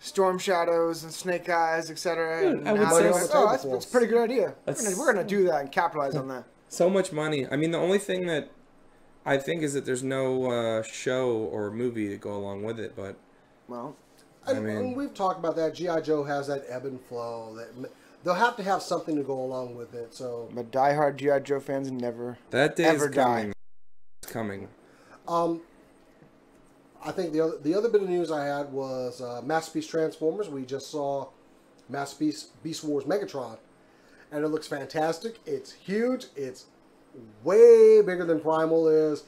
Storm Shadows and Snake Eyes, etc. Dude, And I would now say they're so. like, that's a pretty good idea. That's- We're gonna do that and capitalize on that. so much money. I mean, the only thing that I think is that there's no show or movie to go along with it. But Well, And we've talked about that. G.I. Joe has that ebb and flow. They'll have to have something to go along with it. So, but diehard G.I. Joe fans never. that day Ever is coming. It's coming. I think the other bit of news I had was Masterpiece Transformers. We just saw Masterpiece Beast Wars Megatron, and it looks fantastic. It's huge. It's way bigger than Primal is,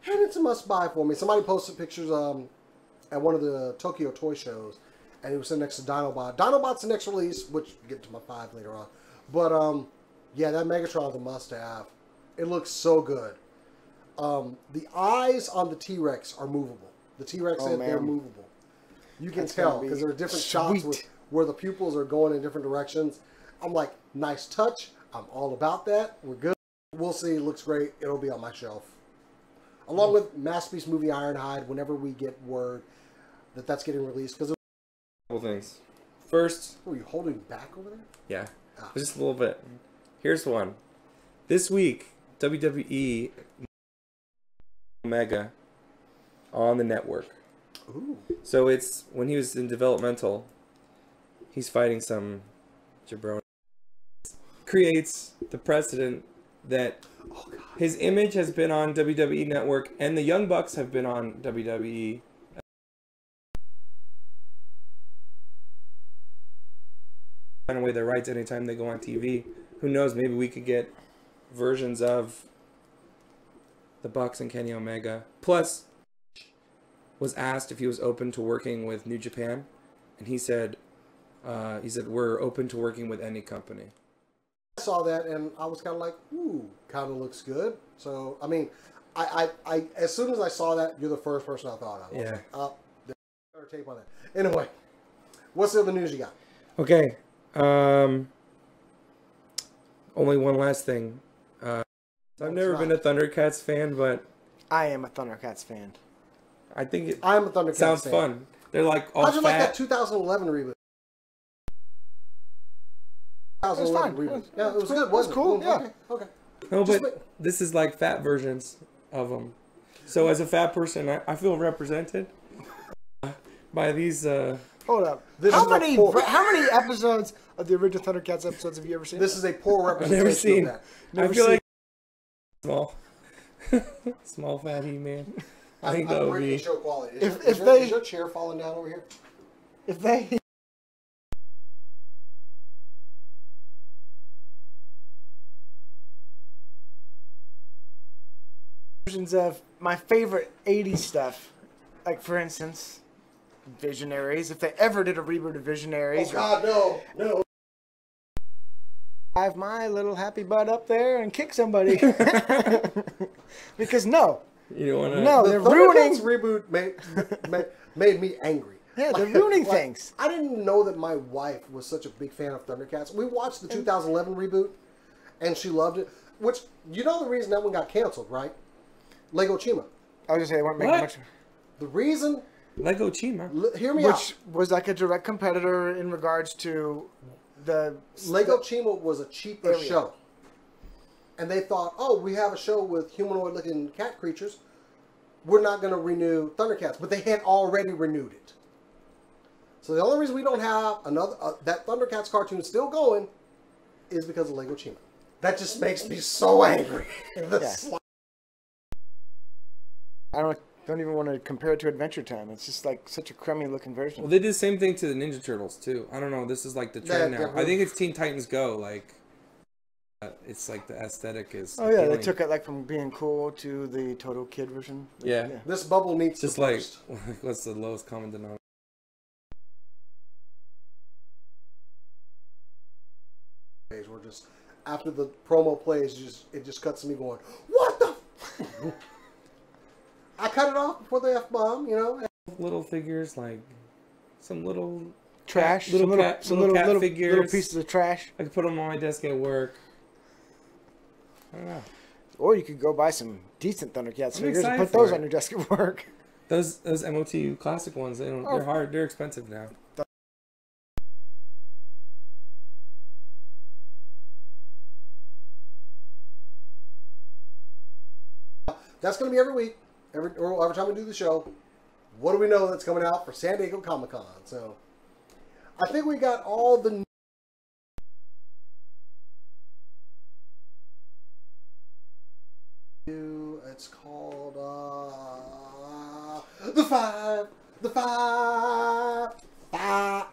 and it's a must-buy for me. Somebody posted pictures at one of the Tokyo toy shows, and he was sitting next to Dinobot. Dinobot's the next release, which we'll get to my 5 later on. But yeah, that Megatron's a must-have. It looks so good. The eyes on the T-Rex are movable. The T-Rex Oh, head, they're man. movable. You can That's tell gonna be because there are different shots sweet. where the pupils are going in different directions. I'm like, nice touch. I'm all about that. We're good. We'll see. Looks great. It'll be on my shelf. Along with Masterpiece movie Ironhide, whenever we get word that that's getting released. Because Couple things. First, were you holding back over there? yeah, just a little bit. Here's one. This week, WWE Omega on the network. Ooh. So it's when he was in developmental, he's fighting some jabroni. Creates the precedent that his image has been on WWE Network and the Young Bucks have been on WWE. Find away their rights anytime they go on TV. Who knows? Maybe we could get versions of the Bucks and Kenny Omega. Plus, was asked if he was open to working with New Japan, and he said we're open to working with any company. I saw that and I was kind of like, ooh, kind of looks good. So I mean, I as soon as I saw that, you're the first person I thought of. I was Yeah. like, oh, there's better tape on that. Anyway, what's the other news you got? Okay. Only one last thing. I've never been a Thundercats fan, but I am a Thundercats fan. I think it I'm a Thundercats sounds fan. fun. They're like all How'd you fat. like that 2011 reboot? 2011 fine. reboot. Yeah, it was good. It was cool, yeah. Okay. No, Just but this is like fat versions of them. So as a fat person, I feel represented by these. Hold up. This How is a many poor- episodes of the original Thundercats episodes have you ever seen? This is a poor I've never representation seen. of that. Never I feel seen. like small, small fat He-Man. I think that I'm would bringing be. show quality. If Is they- your chair falling down over here? If they versions of my favorite 80s stuff, like for instance, Visionaries. If they ever did a reboot of Visionaries, Oh God, no. drive my little happy butt up there and kick somebody. Because no, You don't want to. no, The they're Thundercats ruining. reboot made me angry. Yeah, they're ruining like, things. I didn't know that my wife was such a big fan of Thundercats. We watched the 2011 reboot, and she loved it. Which, you know the reason that one got canceled, right? Lego Chima. I was just saying they weren't making What? much. The reason, Lego Chima. hear me Which out. was like a direct competitor in regards to the Lego Chima was a cheaper Area. show. And they thought, oh, we have a show with humanoid-looking cat creatures. We're not going to renew Thundercats. But they had already renewed it. So the only reason we don't have another that Thundercats cartoon still going is because of Lego Chima. That just makes me so angry. The Yeah. sli- I don't even want to compare it to Adventure Time. It's just like such a crummy looking version. Well, they did the same thing to the Ninja Turtles too. I don't know. This is like the trend Yeah, now. yeah. I think it's Teen Titans Go. Like, it's like the aesthetic is. Oh yeah, they appealing. took it like from being cool to the total kid version. Yeah. This bubble needs Just to like, burst. what's the lowest common denominator? We're just after the promo plays, it just cuts to me going, what the? I cut it off before the F bomb, you know. Little figures, like some little. Trash, Little some cat- some little cat little figures. pieces of trash. I could put them on my desk at work. I don't know. Or you could go buy some decent Thundercats I'm figures and excited put for those it. on your desk at work. Those MOTU classic ones, they don't, Oh. they're hard. They're expensive now. That's going to be every week, every time we do the show. What do we know that's coming out for San Diego Comic Con? So, I think we got all the. It's called the five.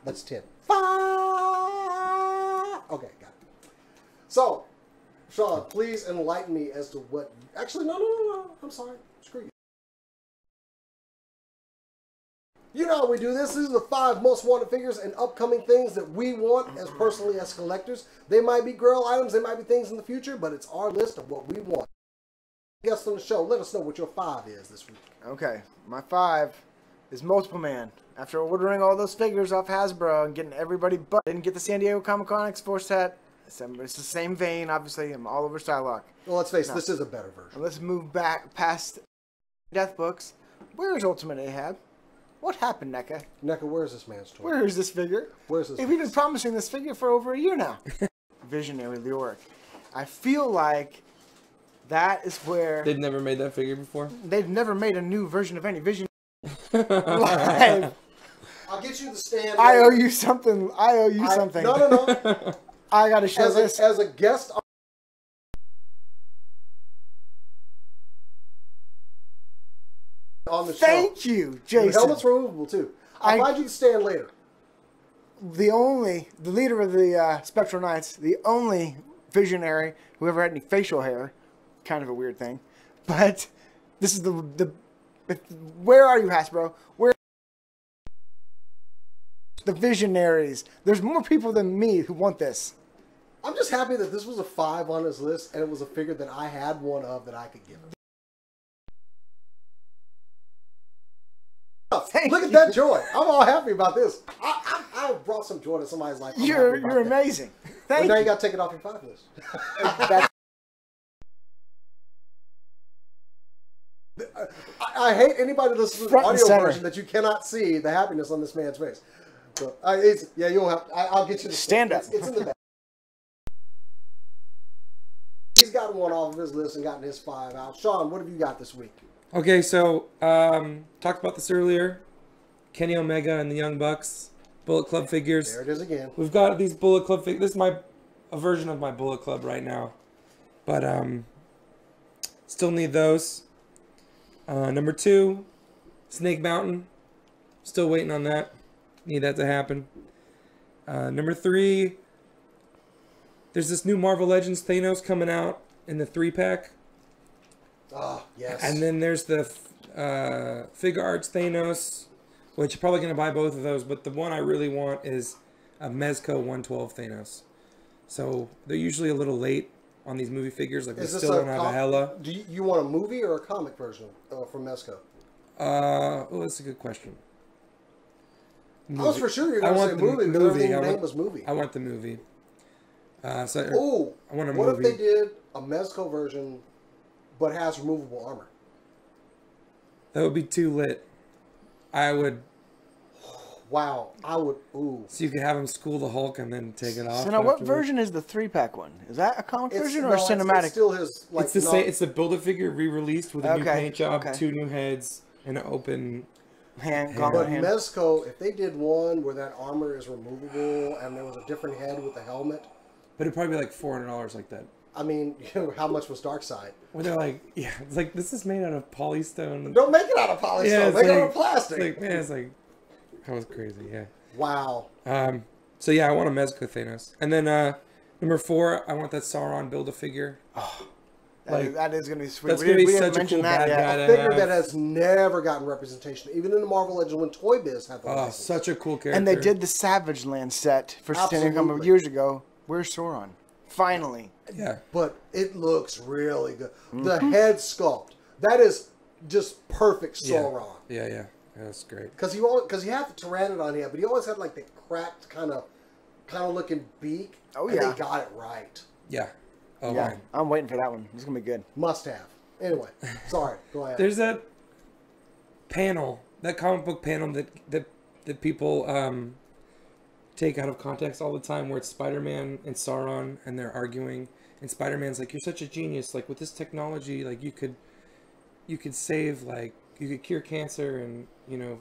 That's 10. 5. Okay, got it. So, Sean, please enlighten me as to what. Actually, no. I'm sorry. Screw you. You know how we do this. These are the 5 most wanted figures and upcoming things that we want as personally as collectors. They might be Grail items, they might be things in the future, but it's our list of what we want. Guests on the show, let us know what your 5 is this week. Okay, my 5 is Multiple Man. After ordering all those figures off Hasbro and getting everybody but didn't get the San Diego Comic-Con X4 set. It's the same vein, obviously. I'm all over Psylocke. Well, let's face it, No. this is a better version. And let's move back past Death Books. Where is Ultimate Ahab? What happened, NECA? NECA, where's this man's toy? Where is this figure? Where's this? Hey, we've been promising this figure for over a year now. Visionary Leoric. I feel like that is where They've never made that figure before. they've never made a new version of any Vision live. I'll get you the stand. I owe later. you something. I owe you something. No. I gotta show this. As a guest on the show. Thank you, Your Jason. helmet's removable too. I'll find you the stand later. The leader of the Spectral Knights, the only visionary who ever had any facial hair. Kind of a weird thing, but this is the where are you, Hasbro? Where the visionaries? There's more people than me who want this. I'm just happy that this was a 5 on his list, and it was a figure that I had one of that I could give him. Look at that joy. I'm all happy about this. I brought some joy to somebody's life. You're amazing. But Thank now you. you got to take it off your 5 list. That's- I hate anybody listening to the Front and audio center. version that you cannot see the happiness on this man's face. So, you'll have. I'll get you the Stand up. It's in the back. He's gotten one off of his list and gotten his 5 out. Sean, what have you got this week? Okay, so talked about this earlier. Kenny Omega and the Young Bucks, Bullet Club figures. There it is again. We've got these Bullet Club figures. This is a version of my Bullet Club right now, but still need those. Number 2, Snake Mountain. Still waiting on that. Need that to happen. Number 3, there's this new Marvel Legends Thanos coming out in the 3-pack. Oh, yes. And then there's the Figure Arts Thanos, which I'm probably going to buy both of those. But the one I really want is a Mezco 112 Thanos. So they're usually a little late on these movie figures. Like we still don't have a Hela. Do you want a movie or a comic version from Mezco? Oh, that's a good question. I was for sure you were going to say movie because everything you named was movie. I want the movie. Oh, I want a what movie. if they did a Mezco version but has removable armor? That would be too lit. I would. Wow, I would. Ooh. So you could have him school the Hulk and then take it off. So now, what afterwards. version is the 3-pack one? Is that a comic version or no, a cinematic? It's still his. Like, It's the same. It's a Build-A-Figure re-released with a new Okay, paint job, okay. 2 new heads, and an open. Hand, But gauntlet hand. Mezco, if they did one where that armor is removable and there was a different head with the helmet, But it'd probably be like $400 like that. I mean, how much was Darkseid? Where they're like, yeah, it's like this is made out of polystone. Don't make it out of polystone. Yeah, make it's it out like- of plastic. It's like, man, it's like that was crazy. Yeah. Wow. So yeah, I want a Mezco Thanos, and then number 4, I want that Sauron Build-A-Figure. That is going to be sweet. That's We gonna be didn't such a mention cool that bad yet. guy to Figure have. that has never gotten representation, even in the Marvel Legends when Toy Biz had the Oh, license. such a cool character. And they did the Savage Land set for Stanley a couple of Absolutely. years ago. Where's Sauron? Finally. Yeah. But it looks really good. The head sculpt, that is just perfect Sauron. Yeah. That's great. Because he had the Pteranodon here, but he always had like the cracked kind of looking beak. Oh, and yeah. they got it right. Yeah. Oh Yeah, man. I'm waiting for that one. It's going to be good. Must have. Anyway, sorry. Go ahead. There's that panel, that comic book panel that people take out of context all the time, where it's Spider-Man and Sauron, and they're arguing, and Spider-Man's like, "You're such a genius! Like with this technology, like you could save, like you could cure cancer, and you know,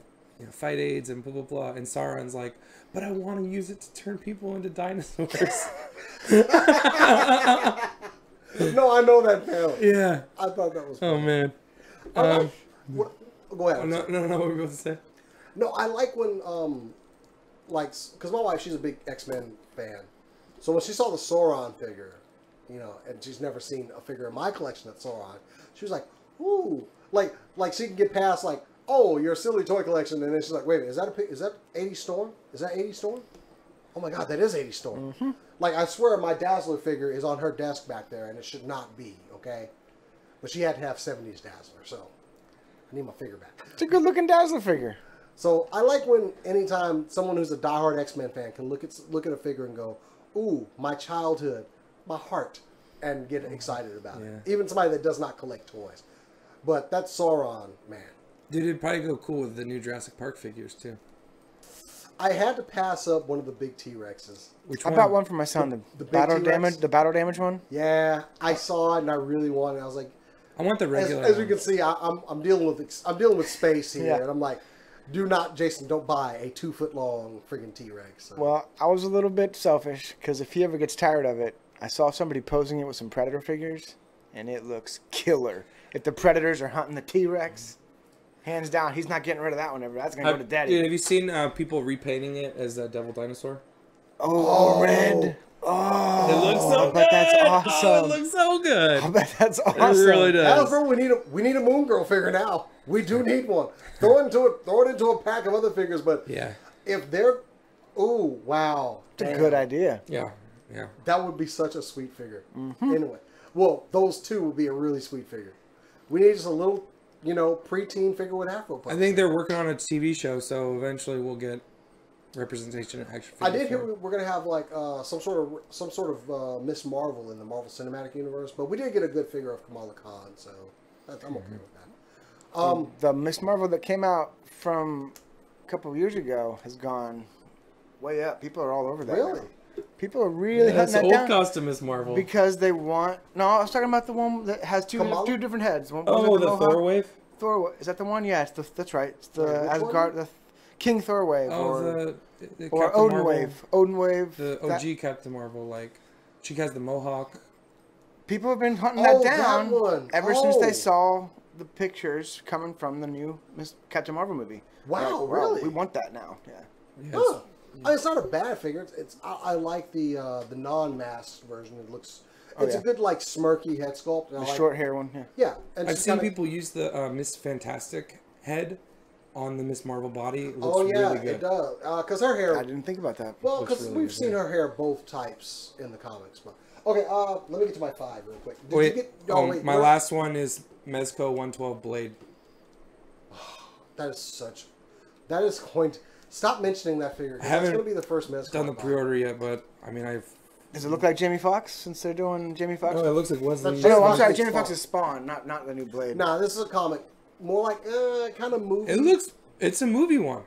fight AIDS and blah blah blah." And Sauron's like, "But I want to use it to turn people into dinosaurs." No, I know that panel. Yeah. I thought that was. Oh man. Go ahead. No. What were we about to say? No, I like when, because my wife, she's a big X-Men fan. So when she saw the Sauron figure, and she's never seen a figure in my collection that's Sauron, she was like, ooh. Like she can get past, like, oh, your silly toy collection. And then she's like, wait, is that 80 Storm? Is that 80 Storm? Oh my God, that is 80 Storm. Mm-hmm. Like, I swear my Dazzler figure is on her desk back there, and it should not be, okay? But she had to have 70s Dazzler, so I need my figure back. It's a good looking Dazzler figure. So I like when anytime someone who's a diehard X-Men fan can look at a figure and go, ooh, my childhood, my heart, and get excited about it. Even somebody that does not collect toys. But that's Sauron, man. Dude, it'd probably go cool with the new Jurassic Park figures too. I had to pass up one of the big T-Rexes. Which I one? bought one for my son. The big battle T-Rex? damage. The battle damage one. Yeah, I saw it and I really wanted it. I was like, I want the regular. as you one. can see, I'm dealing with space here, Yeah. and I'm like, Jason, don't buy a 2-foot-long friggin' T-Rex. So. Well, I was a little bit selfish because if he ever gets tired of it, I saw somebody posing it with some Predator figures, and it looks killer. If the Predators are hunting the T-Rex, hands down, he's not getting rid of that one ever. That's gonna go to Daddy. Dude, have you seen people repainting it as a Devil Dinosaur? Oh, red. Oh, It looks so I bet that's good. awesome. Oh, it looks so good. I bet that's awesome. It really does. Hasbro, we need a Moon Girl figure now. We do need one. Throw it into a pack of other figures, but Yeah. if they're, ooh, wow, It's a good idea. Yeah. Yeah. That would be such a sweet figure. Anyway, well, those two would be a really sweet figure. We need just a little, preteen figure with Afro puffs. I think they're working on a TV show, so eventually we'll get representation in action figure I did hear form. we're gonna have like some sort of Miss Marvel in the Marvel Cinematic Universe, but we did get a good figure of Kamala Khan, so I'm okay with that. The Miss Marvel that came out from a couple of years ago has gone way up. People are all over that. Really? now. People are really That's hunting the that old down costume is Marvel. because they want. No, I was talking about the one that has two Kamala? different heads. One, Oh, was it the Mohawk? Thor wave? Thor, is that the one? Yeah, that's right. It's the Wait, which Asgard, the King Thor wave, Oh, or the or Captain Odin Marvel, wave. Odin wave. The that- OG Captain Marvel, like she has the mohawk. People have been hunting Oh, that down that one. ever since Oh. they saw the pictures coming from the new Captain Marvel movie. Wow, They're like, really? We want that now. Yeah. Yes. Huh. It's not a bad figure. I like the non-masked version. It looks. It's yeah. a good like smirky head sculpt. and I The like- short hair one. Yeah. Yeah, and I've she's seen kinda- people use the Miss Fantastic head on the Miss Marvel body. It looks Oh yeah, really good. it does. Because her hair. I didn't think about that. Well, Looks because really we've good, seen yeah. her hair both types in the comics. But okay, let me get to my 5 real quick. Did Wait, you get? Oh, wait, my where- last one is Mezco 112 Blade. That is such. That is going to stop mentioning that figure. 'cause I That's haven't going to be the first mess. Done the pre-order yet, but I mean I've. Does it look like Jamie Foxx since they're doing Jamie Foxx? Oh, it looks like Wesley. That's Oh, no, Jamie I'm sorry. Foxx Jamie is Foxx's Spawn, not the new Blade. Nah, this is a comic. More like kind of movie. It looks. It's a movie one.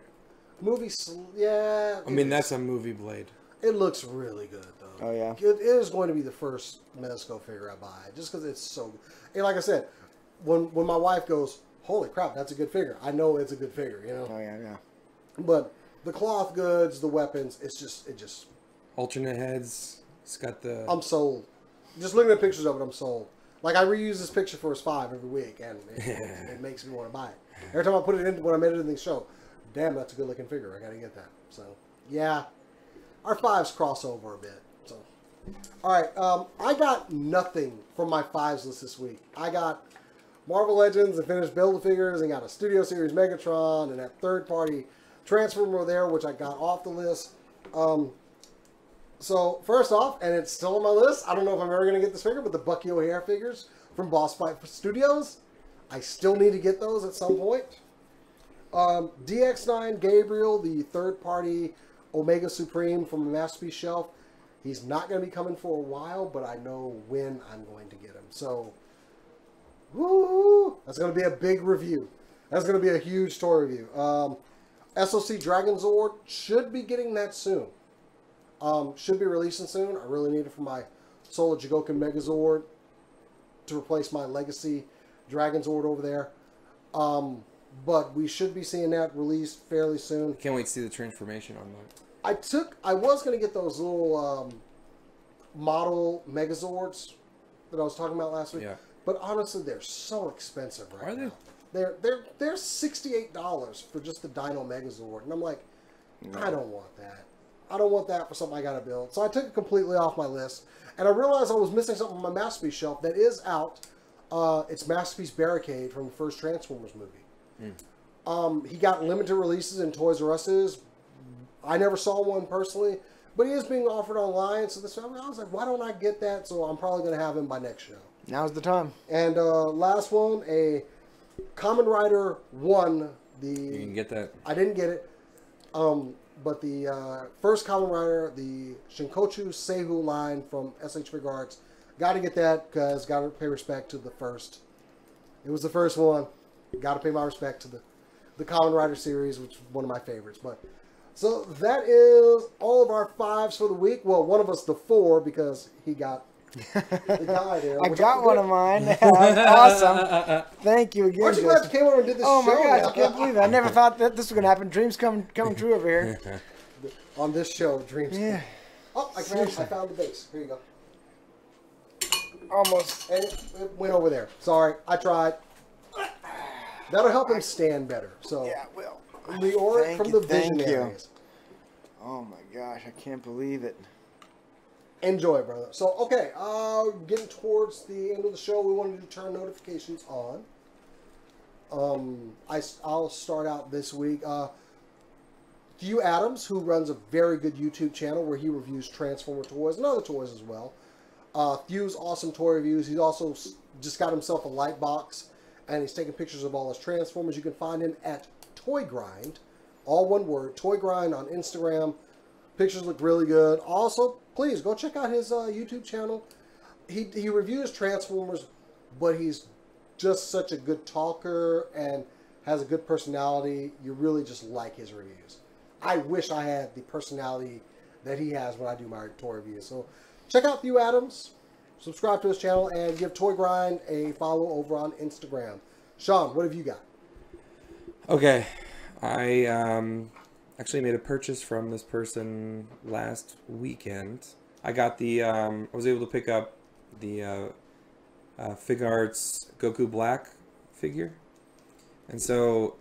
movie. Yeah. I mean that's a movie Blade. It looks really good though. Oh, yeah? It is going to be the first Mezco figure I buy, just because it's so good. And like I said, when my wife goes, "Holy crap, that's a good figure," I know it's a good figure, Oh yeah. But the cloth goods, the weapons, it just Alternate heads. It's got the. I'm sold. Just looking at pictures of it, I'm sold. Like I reuse this picture for his 5 every week, and it makes me want to buy it. Every time I put it in when I'm editing the show, damn, that's a good looking figure. I got to get that. So yeah, our 5s cross over a bit. So all right, I got nothing from my 5s list this week. I got Marvel Legends and finished Build-A-Figures, and got a Studio Series Megatron and that third-party Transformer there, which I got off the list. So first off, and it's still on my list, I don't know if I'm ever going to get this figure, but the Bucky O'Hare figures from Boss Fight Studios, I still need to get those at some point. DX9 Gabriel, the third-party Omega Supreme from the Masterpiece shelf, he's not going to be coming for a while, but I know when I'm going to get him. So, woo, that's going to be a big review. That's going to be a huge toy review. SOC Dragon Zord should be getting that soon. Should be releasing soon. I really need it for my Solar Jigoku Megazord to replace my Legacy Dragon Zord over there. But we should be seeing that released fairly soon. Can't wait to see the transformation on that. I was going to get those little model Megazords that I was talking about last week. Yeah. But honestly, they're so expensive right Are they? now. They're $68 for just the Dino Megazord. And I'm like, I don't want that. I don't want that for something I got to build. So I took it completely off my list. And I realized I was missing something on my Masterpiece shelf that is out. It's Masterpiece Barricade from the first Transformers movie. He got limited releases in Toys R Us's. I never saw one personally, but he is being offered online. So I was like, why don't I get that? So I'm probably going to have him by next show. Now's the time. And last one, a Kamen Rider 1. You can get that. I didn't get it. But the first Kamen Rider, the Shinkochu Seihu line from SH Figure Arts, got to get that because got to pay respect to the first. It was the first one. Got to pay my respect to the Kamen Rider series, which is one of my favorites. But so that is all of our 5s for the week. Well, one of us the 4 because he got the guy there. I got one of mine. Awesome. Thank you again. Aren't you glad you Justin. came over and did this Oh my show gosh, now? I can't believe it. I never thought that this was going to happen. Dreams coming true over here. On this show, Dreams. Yeah. Oh, I found the base. Here you go. Almost. And it went over there. Sorry, I tried. That'll help him stand better. So Yeah, well. the aura Thank from you, the thank you. Visionaries. Oh my gosh, I can't believe it. Enjoy, brother. So okay, getting towards the end of the show, we wanted to turn notifications on. I'll start out this week. Thew Adams, who runs a very good YouTube channel where he reviews Transformer toys and other toys as well. Thew's awesome toy reviews. He's also just got himself a light box, and he's taking pictures of all his Transformers. You can find him at Toy Grind, all one word, Toy Grind on Instagram. Pictures look really good. Also, please go check out his YouTube channel. He reviews Transformers, but he's just such a good talker and has a good personality. You really just like his reviews. I wish I had the personality that he has when I do my toy reviews. So check out Thew Adams, subscribe to his channel, and give Toy Grind a follow over on Instagram. Sean, what have you got? Okay, I actually made a purchase from this person last weekend. I got the I was able to pick up the Fig Arts Goku Black figure, and so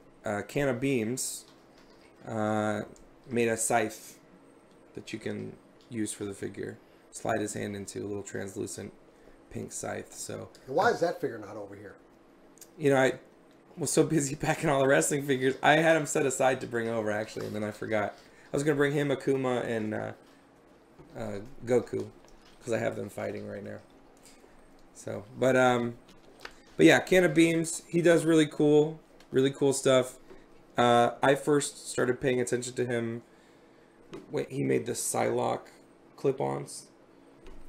Can of Beams made a scythe that you can use for the figure. Slide his hand into a little translucent pink scythe. So Why is that figure not over here? you know, I was so busy packing all the wrestling figures. I had them set aside to bring over, actually, and then I forgot. I was going to bring him, Akuma, and Goku, because I have them fighting right now. So, but yeah, Can of Beams, he does really cool stuff. I first started paying attention to him when he made the Psylocke clip-ons.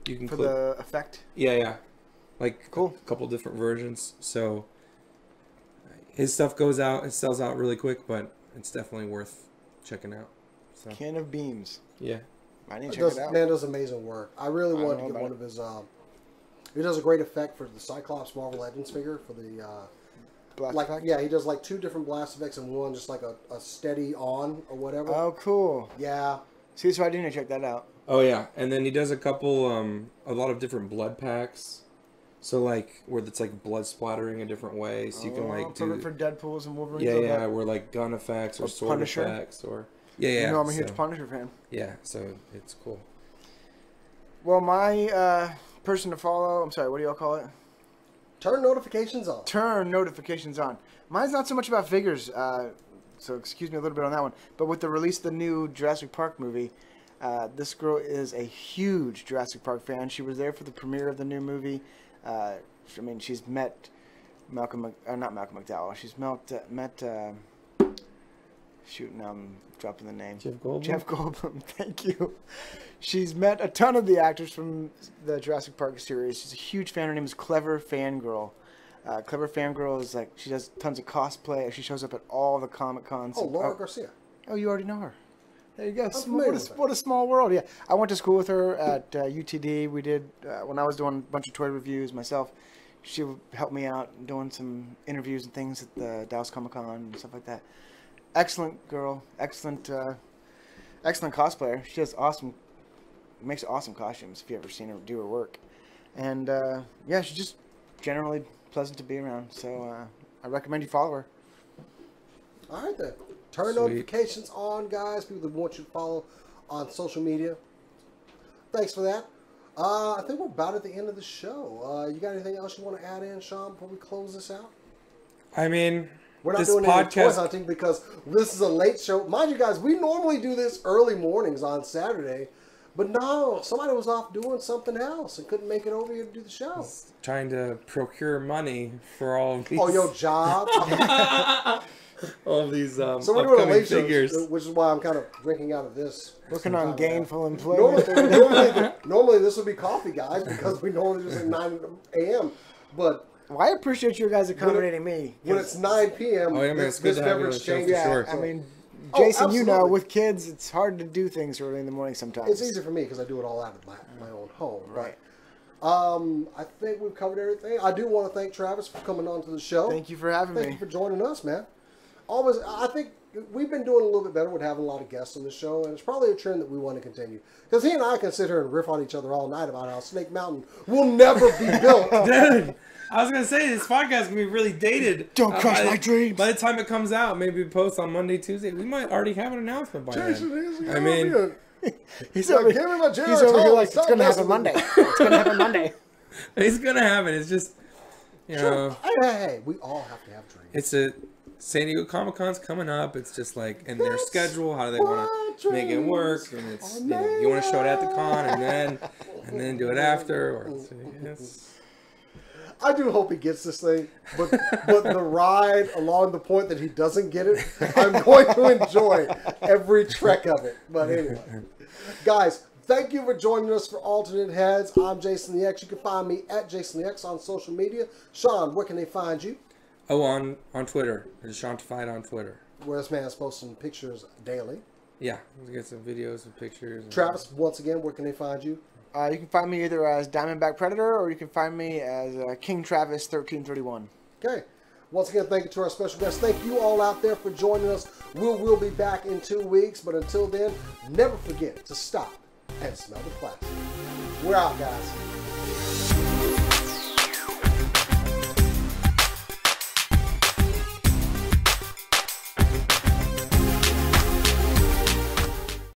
You can For clip the effect. yeah. Like Cool. a couple different versions. So his stuff goes out, it sells out really quick, but it's definitely worth checking out. So Can of Beams. yeah. I need to check it out. Man does amazing work. I really I wanted know to get about one it. of his. He does a great effect for the Cyclops Marvel Legends figure for the. Blast Like effect? yeah, he does like 2 different blast effects and one just like a steady on or whatever. Oh, cool. Yeah, See, so I do need to check that out. Oh yeah, and then he does a couple, a lot of different blood packs. So like where it's like blood splattering a different way, so you can like do for Deadpool's and Wolverines. yeah, okay. where like gun effects or sword Punisher. effects or yeah. You know, I'm a so, huge Punisher fan. yeah, so it's cool. Well, my person to follow. I'm sorry. What do y'all call it? turn notifications on. Turn notifications on. Mine's not so much about figures, so excuse me a little bit on that one. But with the release of the new Jurassic Park movie, this girl is a huge Jurassic Park fan. She was there for the premiere of the new movie. I mean, she's met not Malcolm McDowell. She's met shoot, now I'm dropping the name. Jeff Goldblum? Jeff Goldblum, thank you. She's met a ton of the actors from the Jurassic Park series. She's a huge fan. Her name is Clever Fangirl. Clever Fangirl is like, she does tons of cosplay. She shows up at all the Comic Cons. Oh, Laura Garcia. Oh, you already know her. There you go. familiar with her. What a small world. Yeah, I went to school with her at UTD. We did when I was doing a bunch of toy reviews myself. She helped me out doing some interviews and things at the Dallas Comic Con and stuff like that. Excellent girl. Excellent cosplayer. She does makes awesome costumes. If you ever seen her do her work, and yeah, she's just generally pleasant to be around. So I recommend you follow her. All right then. Turn Sweet. notifications on, guys. People that want you to follow on social media. Thanks for that. I think we're about at the end of the show. You got anything else you want to add in, Sean, before we close this out? I mean, We're not this doing any toy podcast. hunting because this is a late show. Mind you guys, we normally do this early mornings on Saturday. But no, somebody was off doing something else and couldn't make it over here to do the show. Trying to procure money for all of these, Oh, your job. all of these So we're doing a upcoming late figures. show, which is why I'm kind of drinking out of this. Working on sometime. gainful employment. Normally this would be coffee, guys, because we normally do this at 9 a.m. But Well, I appreciate you guys accommodating me. when it's 9 p.m., Oh, yeah, man, this, it's good this to have you on beverage the show for changes. Yeah, sure. I mean, Oh, Jason, you know, absolutely. with kids, it's hard to do things early in the morning sometimes. It's easy for me because I do it all out of my own home. Right. I think we've covered everything. I do want to thank Travis for coming on to the show. Thank you for having Thank me. you for joining us, man. Always, I think we've been doing a little bit better with having a lot of guests on the show, and it's probably a trend that we want to continue. Because he and I can sit here and riff on each other all night about how Snake Mountain will never be built. Dude, I was gonna say this podcast can be really dated. Don't crush by my the- dreams. By the time it comes out, maybe we post on Monday, Tuesday. We might already have an announcement by then. I mean, He's Yeah, over, give me my he's Jared over here Hall. like, it's Stop going to messing happen with Monday. me. It's going to happen Monday. it's gonna happen. It's just, you know, Hey, we all have to have dreams. San Diego Comic Con's coming up. It's just like in their schedule. How do they want to make it work? And it's you want to show it at the con and then do it after. Or I do hope he gets this thing, but the ride along the point that he doesn't get it, I'm going to enjoy every trek of it. But anyway, guys, thank you for joining us for Alternate Heads. I'm Jason the X. You can find me at Jason the X on social media. Sean, where can they find you? Oh, on Twitter. There's Seantified on Twitter. Where this man is posting pictures daily. Yeah, we get some videos and pictures. Travis, once again, where can they find you? You can find me either as Diamondback Predator or you can find me as King Travis 1331. Okay. Once again, thank you to our special guests. Thank you all out there for joining us. We'll be back in 2 weeks, but until then, never forget to stop and smell the plastic. We're out, guys.